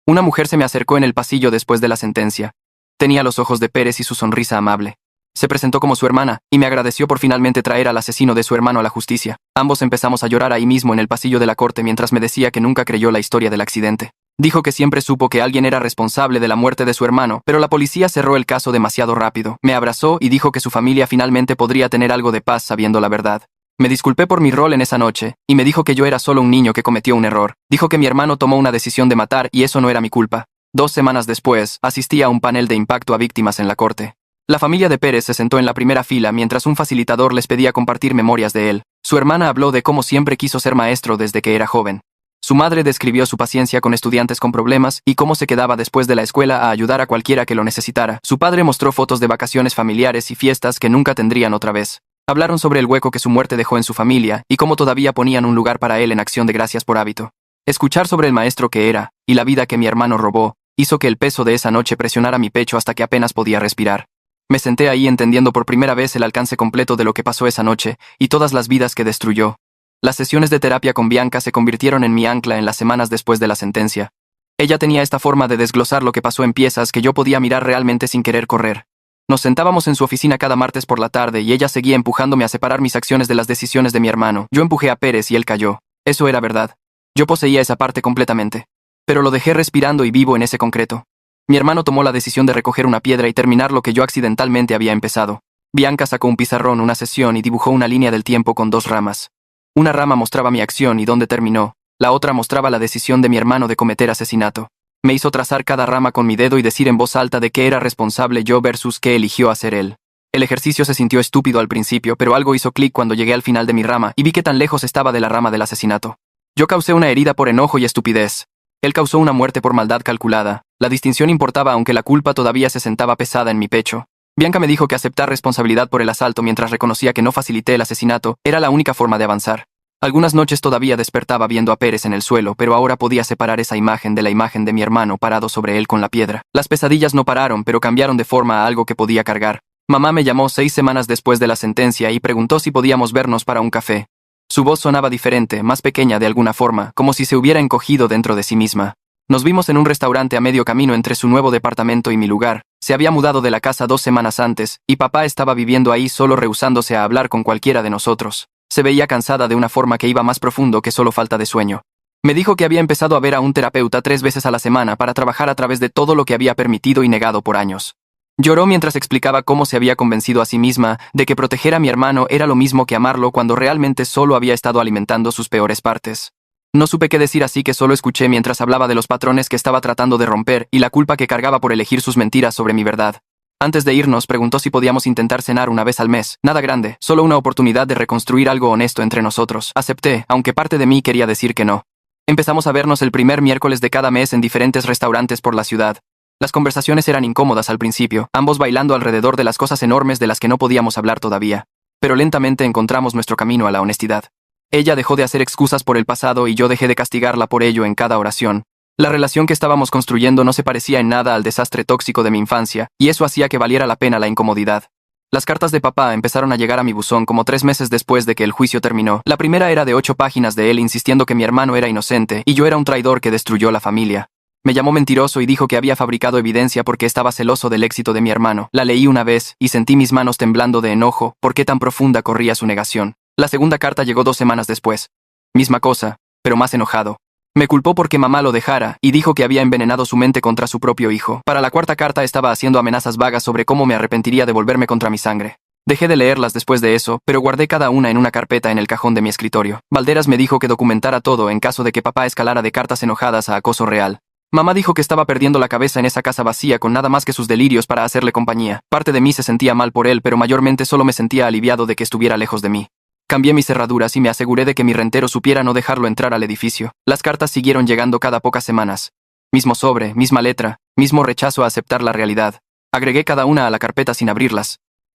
Una mujer se me acercó en el pasillo después de la sentencia. Tenía los ojos de Pérez y su sonrisa amable. Se presentó como su hermana y me agradeció por finalmente traer al asesino de su hermano a la justicia. Ambos empezamos a llorar ahí mismo en el pasillo de la corte mientras me decía que nunca creyó la historia del accidente. Dijo que siempre supo que alguien era responsable de la muerte de su hermano, pero la policía cerró el caso demasiado rápido. Me abrazó y dijo que su familia finalmente podría tener algo de paz sabiendo la verdad. Me disculpé por mi rol en esa noche, y me dijo que yo era solo un niño que cometió un error. Dijo que mi hermano tomó una decisión de matar y eso no era mi culpa. 2 semanas después, asistí a un panel de impacto a víctimas en la corte. La familia de Pérez se sentó en la primera fila mientras un facilitador les pedía compartir memorias de él. Su hermana habló de cómo siempre quiso ser maestro desde que era joven. Su madre describió su paciencia con estudiantes con problemas y cómo se quedaba después de la escuela a ayudar a cualquiera que lo necesitara. Su padre mostró fotos de vacaciones familiares y fiestas que nunca tendrían otra vez. Hablaron sobre el hueco que su muerte dejó en su familia y cómo todavía ponían un lugar para él en Acción de Gracias por hábito. Escuchar sobre el maestro que era y la vida que mi hermano robó hizo que el peso de esa noche presionara mi pecho hasta que apenas podía respirar. Me senté ahí entendiendo por primera vez el alcance completo de lo que pasó esa noche y todas las vidas que destruyó. Las sesiones de terapia con Bianca se convirtieron en mi ancla en las semanas después de la sentencia. Ella tenía esta forma de desglosar lo que pasó en piezas que yo podía mirar realmente sin querer correr. Nos sentábamos en su oficina cada martes por la tarde y ella seguía empujándome a separar mis acciones de las decisiones de mi hermano. Yo empujé a Pérez y él cayó. Eso era verdad. Yo poseía esa parte completamente. Pero lo dejé respirando y vivo en ese concreto. Mi hermano tomó la decisión de recoger una piedra y terminar lo que yo accidentalmente había empezado. Bianca sacó un pizarrón, una sesión y dibujó una línea del tiempo con 2 ramas. Una rama mostraba mi acción y dónde terminó, la otra mostraba la decisión de mi hermano de cometer asesinato. Me hizo trazar cada rama con mi dedo y decir en voz alta de qué era responsable yo versus qué eligió hacer él. El ejercicio se sintió estúpido al principio, pero algo hizo clic cuando llegué al final de mi rama y vi que tan lejos estaba de la rama del asesinato. Yo causé una herida por enojo y estupidez. Él causó una muerte por maldad calculada. La distinción importaba aunque la culpa todavía se sentaba pesada en mi pecho. Bianca me dijo que aceptar responsabilidad por el asalto mientras reconocía que no facilité el asesinato era la única forma de avanzar. Algunas noches todavía despertaba viendo a Pérez en el suelo, pero ahora podía separar esa imagen de la imagen de mi hermano parado sobre él con la piedra. Las pesadillas no pararon, pero cambiaron de forma a algo que podía cargar. Mamá me llamó 6 semanas después de la sentencia y preguntó si podíamos vernos para un café. Su voz sonaba diferente, más pequeña de alguna forma, como si se hubiera encogido dentro de sí misma. Nos vimos en un restaurante a medio camino entre su nuevo departamento y mi lugar. Se había mudado de la casa 2 semanas antes, y papá estaba viviendo ahí solo rehusándose a hablar con cualquiera de nosotros. Se veía cansada de una forma que iba más profundo que solo falta de sueño. Me dijo que había empezado a ver a un terapeuta 3 veces a la semana para trabajar a través de todo lo que había permitido y negado por años. Lloró mientras explicaba cómo se había convencido a sí misma de que proteger a mi hermano era lo mismo que amarlo cuando realmente solo había estado alimentando sus peores partes. No supe qué decir, así que solo escuché mientras hablaba de los patrones que estaba tratando de romper y la culpa que cargaba por elegir sus mentiras sobre mi verdad. Antes de irnos, preguntó si podíamos intentar cenar una vez al mes. Nada grande, solo una oportunidad de reconstruir algo honesto entre nosotros. Acepté, aunque parte de mí quería decir que no. Empezamos a vernos el primer miércoles de cada mes en diferentes restaurantes por la ciudad. Las conversaciones eran incómodas al principio, ambos bailando alrededor de las cosas enormes de las que no podíamos hablar todavía. Pero lentamente encontramos nuestro camino a la honestidad. Ella dejó de hacer excusas por el pasado y yo dejé de castigarla por ello en cada oración. La relación que estábamos construyendo no se parecía en nada al desastre tóxico de mi infancia, y eso hacía que valiera la pena la incomodidad. Las cartas de papá empezaron a llegar a mi buzón como 3 meses después de que el juicio terminó. La primera era de 8 páginas de él insistiendo que mi hermano era inocente y yo era un traidor que destruyó la familia. Me llamó mentiroso y dijo que había fabricado evidencia porque estaba celoso del éxito de mi hermano. La leí una vez y sentí mis manos temblando de enojo por qué tan profunda corría su negación. La segunda carta llegó 2 semanas después. Misma cosa, pero más enojado. Me culpó porque mamá lo dejara y dijo que había envenenado su mente contra su propio hijo. Para la cuarta carta estaba haciendo amenazas vagas sobre cómo me arrepentiría de volverme contra mi sangre. Dejé de leerlas después de eso, pero guardé cada una en una carpeta en el cajón de mi escritorio. Valderas me dijo que documentara todo en caso de que papá escalara de cartas enojadas a acoso real. Mamá dijo que estaba perdiendo la cabeza en esa casa vacía con nada más que sus delirios para hacerle compañía. Parte de mí se sentía mal por él, pero mayormente solo me sentía aliviado de que estuviera lejos de mí. Cambié mis cerraduras y me aseguré de que mi rentero supiera no dejarlo entrar al edificio. Las cartas siguieron llegando cada pocas semanas. Mismo sobre, misma letra, mismo rechazo a aceptar la realidad. Agregué cada una a la carpeta sin abrirlas.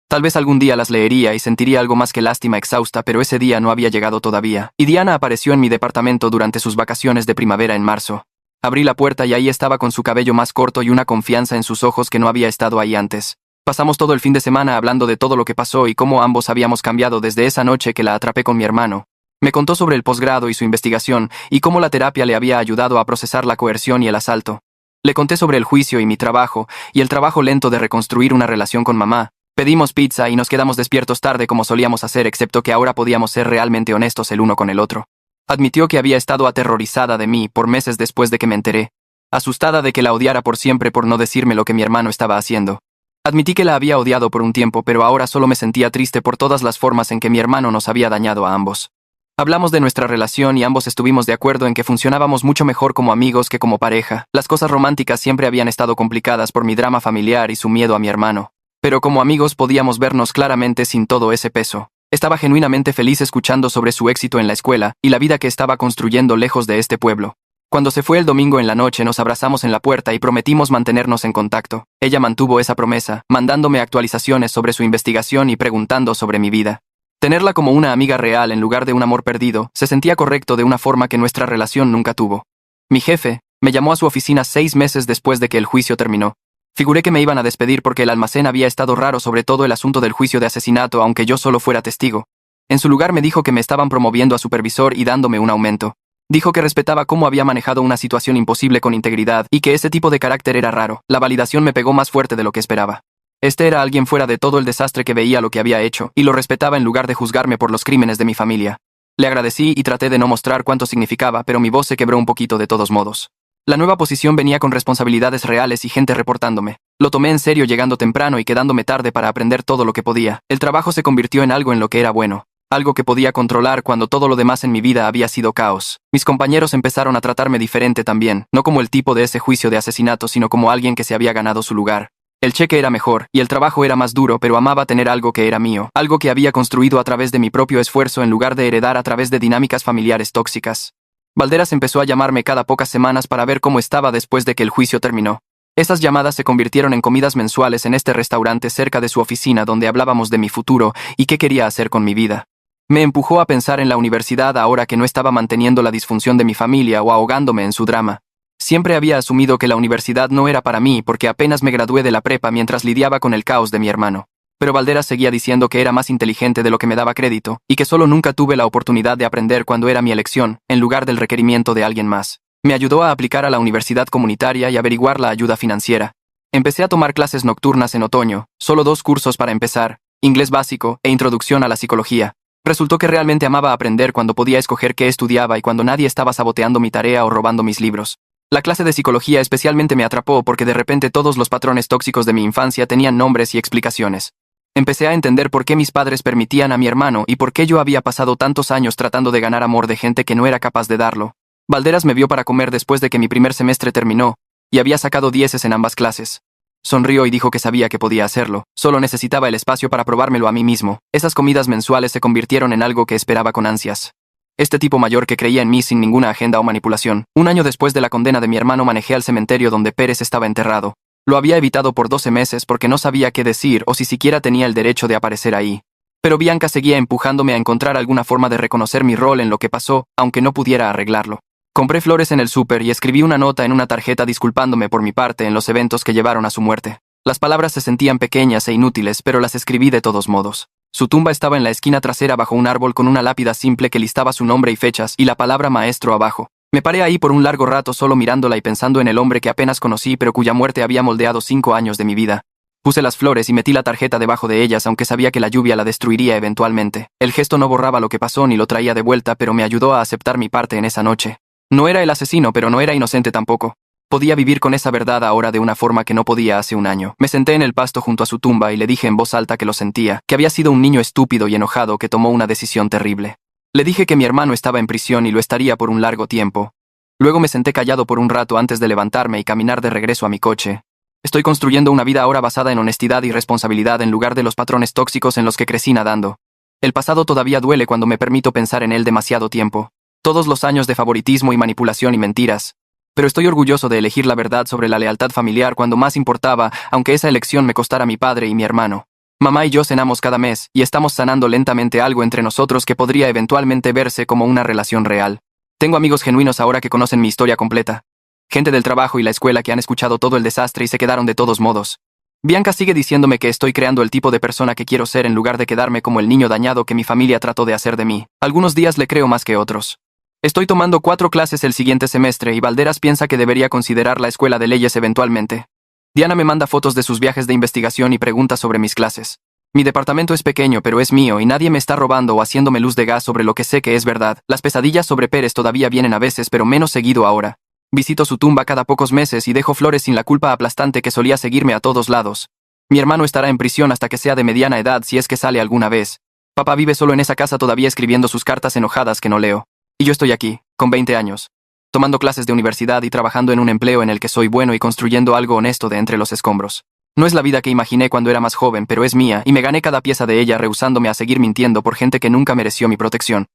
Tal vez algún día las leería y sentiría algo más que lástima exhausta, pero ese día no había llegado todavía. Y Diana apareció en mi departamento durante sus vacaciones de primavera en marzo. Abrí la puerta y ahí estaba con su cabello más corto y una confianza en sus ojos que no había estado ahí antes. Pasamos todo el fin de semana hablando de todo lo que pasó y cómo ambos habíamos cambiado desde esa noche que la atrapé con mi hermano. Me contó sobre el posgrado y su investigación y cómo la terapia le había ayudado a procesar la coerción y el asalto. Le conté sobre el juicio y mi trabajo, y el trabajo lento de reconstruir una relación con mamá. Pedimos pizza y nos quedamos despiertos tarde como solíamos hacer, excepto que ahora podíamos ser realmente honestos el uno con el otro. Admitió que había estado aterrorizada de mí por meses después de que me enteré, asustada de que la odiara por siempre por no decirme lo que mi hermano estaba haciendo. Admití que la había odiado por un tiempo, pero ahora solo me sentía triste por todas las formas en que mi hermano nos había dañado a ambos. Hablamos de nuestra relación y ambos estuvimos de acuerdo en que funcionábamos mucho mejor como amigos que como pareja. Las cosas románticas siempre habían estado complicadas por mi drama familiar y su miedo a mi hermano. Pero como amigos podíamos vernos claramente sin todo ese peso. Estaba genuinamente feliz escuchando sobre su éxito en la escuela y la vida que estaba construyendo lejos de este pueblo. Cuando se fue el domingo en la noche nos abrazamos en la puerta y prometimos mantenernos en contacto. Ella mantuvo esa promesa, mandándome actualizaciones sobre su investigación y preguntando sobre mi vida. Tenerla como una amiga real en lugar de un amor perdido se sentía correcto de una forma que nuestra relación nunca tuvo. Mi jefe me llamó a su oficina 6 meses después de que el juicio terminó. Figuré que me iban a despedir porque el almacén había estado raro sobre todo el asunto del juicio de asesinato aunque yo solo fuera testigo. En su lugar me dijo que me estaban promoviendo a supervisor y dándome un aumento. Dijo que respetaba cómo había manejado una situación imposible con integridad y que ese tipo de carácter era raro. La validación me pegó más fuerte de lo que esperaba. Este era alguien fuera de todo el desastre que veía lo que había hecho, y lo respetaba en lugar de juzgarme por los crímenes de mi familia. Le agradecí y traté de no mostrar cuánto significaba, pero mi voz se quebró un poquito de todos modos. La nueva posición venía con responsabilidades reales y gente reportándome. Lo tomé en serio llegando temprano y quedándome tarde para aprender todo lo que podía. El trabajo se convirtió en algo en lo que era bueno. Algo que podía controlar cuando todo lo demás en mi vida había sido caos. Mis compañeros empezaron a tratarme diferente también, no como el tipo de ese juicio de asesinato, sino como alguien que se había ganado su lugar. El cheque era mejor, y el trabajo era más duro, pero amaba tener algo que era mío, algo que había construido a través de mi propio esfuerzo en lugar de heredar a través de dinámicas familiares tóxicas. Valderas empezó a llamarme cada pocas semanas para ver cómo estaba después de que el juicio terminó. Esas llamadas se convirtieron en comidas mensuales en este restaurante cerca de su oficina donde hablábamos de mi futuro y qué quería hacer con mi vida. Me empujó a pensar en la universidad ahora que no estaba manteniendo la disfunción de mi familia o ahogándome en su drama. Siempre había asumido que la universidad no era para mí porque apenas me gradué de la prepa mientras lidiaba con el caos de mi hermano. Pero Valderas seguía diciendo que era más inteligente de lo que me daba crédito y que solo nunca tuve la oportunidad de aprender cuando era mi elección, en lugar del requerimiento de alguien más. Me ayudó a aplicar a la universidad comunitaria y averiguar la ayuda financiera. Empecé a tomar clases nocturnas en otoño, solo 2 cursos para empezar, inglés básico e introducción a la psicología. Resultó que realmente amaba aprender cuando podía escoger qué estudiaba y cuando nadie estaba saboteando mi tarea o robando mis libros. La clase de psicología especialmente me atrapó porque de repente todos los patrones tóxicos de mi infancia tenían nombres y explicaciones. Empecé a entender por qué mis padres permitían a mi hermano y por qué yo había pasado tantos años tratando de ganar amor de gente que no era capaz de darlo. Valderas me vio para comer después de que mi primer semestre terminó, y había sacado 10 en ambas clases. Sonrió y dijo que sabía que podía hacerlo, solo necesitaba el espacio para probármelo a mí mismo. Esas comidas mensuales se convirtieron en algo que esperaba con ansias. Este tipo mayor que creía en mí sin ninguna agenda o manipulación. Un año después de la condena de mi hermano manejé al cementerio donde Pérez estaba enterrado. Lo había evitado por 12 meses porque no sabía qué decir o si siquiera tenía el derecho de aparecer ahí. Pero Bianca seguía empujándome a encontrar alguna forma de reconocer mi rol en lo que pasó, aunque no pudiera arreglarlo. Compré flores en el súper y escribí una nota en una tarjeta disculpándome por mi parte en los eventos que llevaron a su muerte. Las palabras se sentían pequeñas e inútiles, pero las escribí de todos modos. Su tumba estaba en la esquina trasera bajo un árbol con una lápida simple que listaba su nombre y fechas y la palabra maestro abajo. Me paré ahí por un largo rato solo mirándola y pensando en el hombre que apenas conocí pero cuya muerte había moldeado 5 años de mi vida. Puse las flores y metí la tarjeta debajo de ellas aunque sabía que la lluvia la destruiría eventualmente. El gesto no borraba lo que pasó ni lo traía de vuelta, pero me ayudó a aceptar mi parte en esa noche. No era el asesino, pero no era inocente tampoco. Podía vivir con esa verdad ahora de una forma que no podía hace un año. Me senté en el pasto junto a su tumba y le dije en voz alta que lo sentía, que había sido un niño estúpido y enojado que tomó una decisión terrible. Le dije que mi hermano estaba en prisión y lo estaría por un largo tiempo. Luego me senté callado por un rato antes de levantarme y caminar de regreso a mi coche. Estoy construyendo una vida ahora basada en honestidad y responsabilidad en lugar de los patrones tóxicos en los que crecí nadando. El pasado todavía duele cuando me permito pensar en él demasiado tiempo. Todos los años de favoritismo y manipulación y mentiras. Pero estoy orgulloso de elegir la verdad sobre la lealtad familiar cuando más importaba, aunque esa elección me costara a mi padre y mi hermano. Mamá y yo cenamos cada mes, y estamos sanando lentamente algo entre nosotros que podría eventualmente verse como una relación real. Tengo amigos genuinos ahora que conocen mi historia completa. Gente del trabajo y la escuela que han escuchado todo el desastre y se quedaron de todos modos. Bianca sigue diciéndome que estoy creando el tipo de persona que quiero ser en lugar de quedarme como el niño dañado que mi familia trató de hacer de mí. Algunos días le creo más que otros. Estoy tomando 4 clases el siguiente semestre y Valderas piensa que debería considerar la escuela de leyes eventualmente. Diana me manda fotos de sus viajes de investigación y pregunta sobre mis clases. Mi departamento es pequeño, pero es mío y nadie me está robando o haciéndome luz de gas sobre lo que sé que es verdad. Las pesadillas sobre Pérez todavía vienen a veces, pero menos seguido ahora. Visito su tumba cada pocos meses y dejo flores sin la culpa aplastante que solía seguirme a todos lados. Mi hermano estará en prisión hasta que sea de mediana edad si es que sale alguna vez. Papá vive solo en esa casa todavía escribiendo sus cartas enojadas que no leo. Y yo estoy aquí, con 20 años, tomando clases de universidad y trabajando en un empleo en el que soy bueno y construyendo algo honesto de entre los escombros. No es la vida que imaginé cuando era más joven, pero es mía y me gané cada pieza de ella rehusándome a seguir mintiendo por gente que nunca mereció mi protección.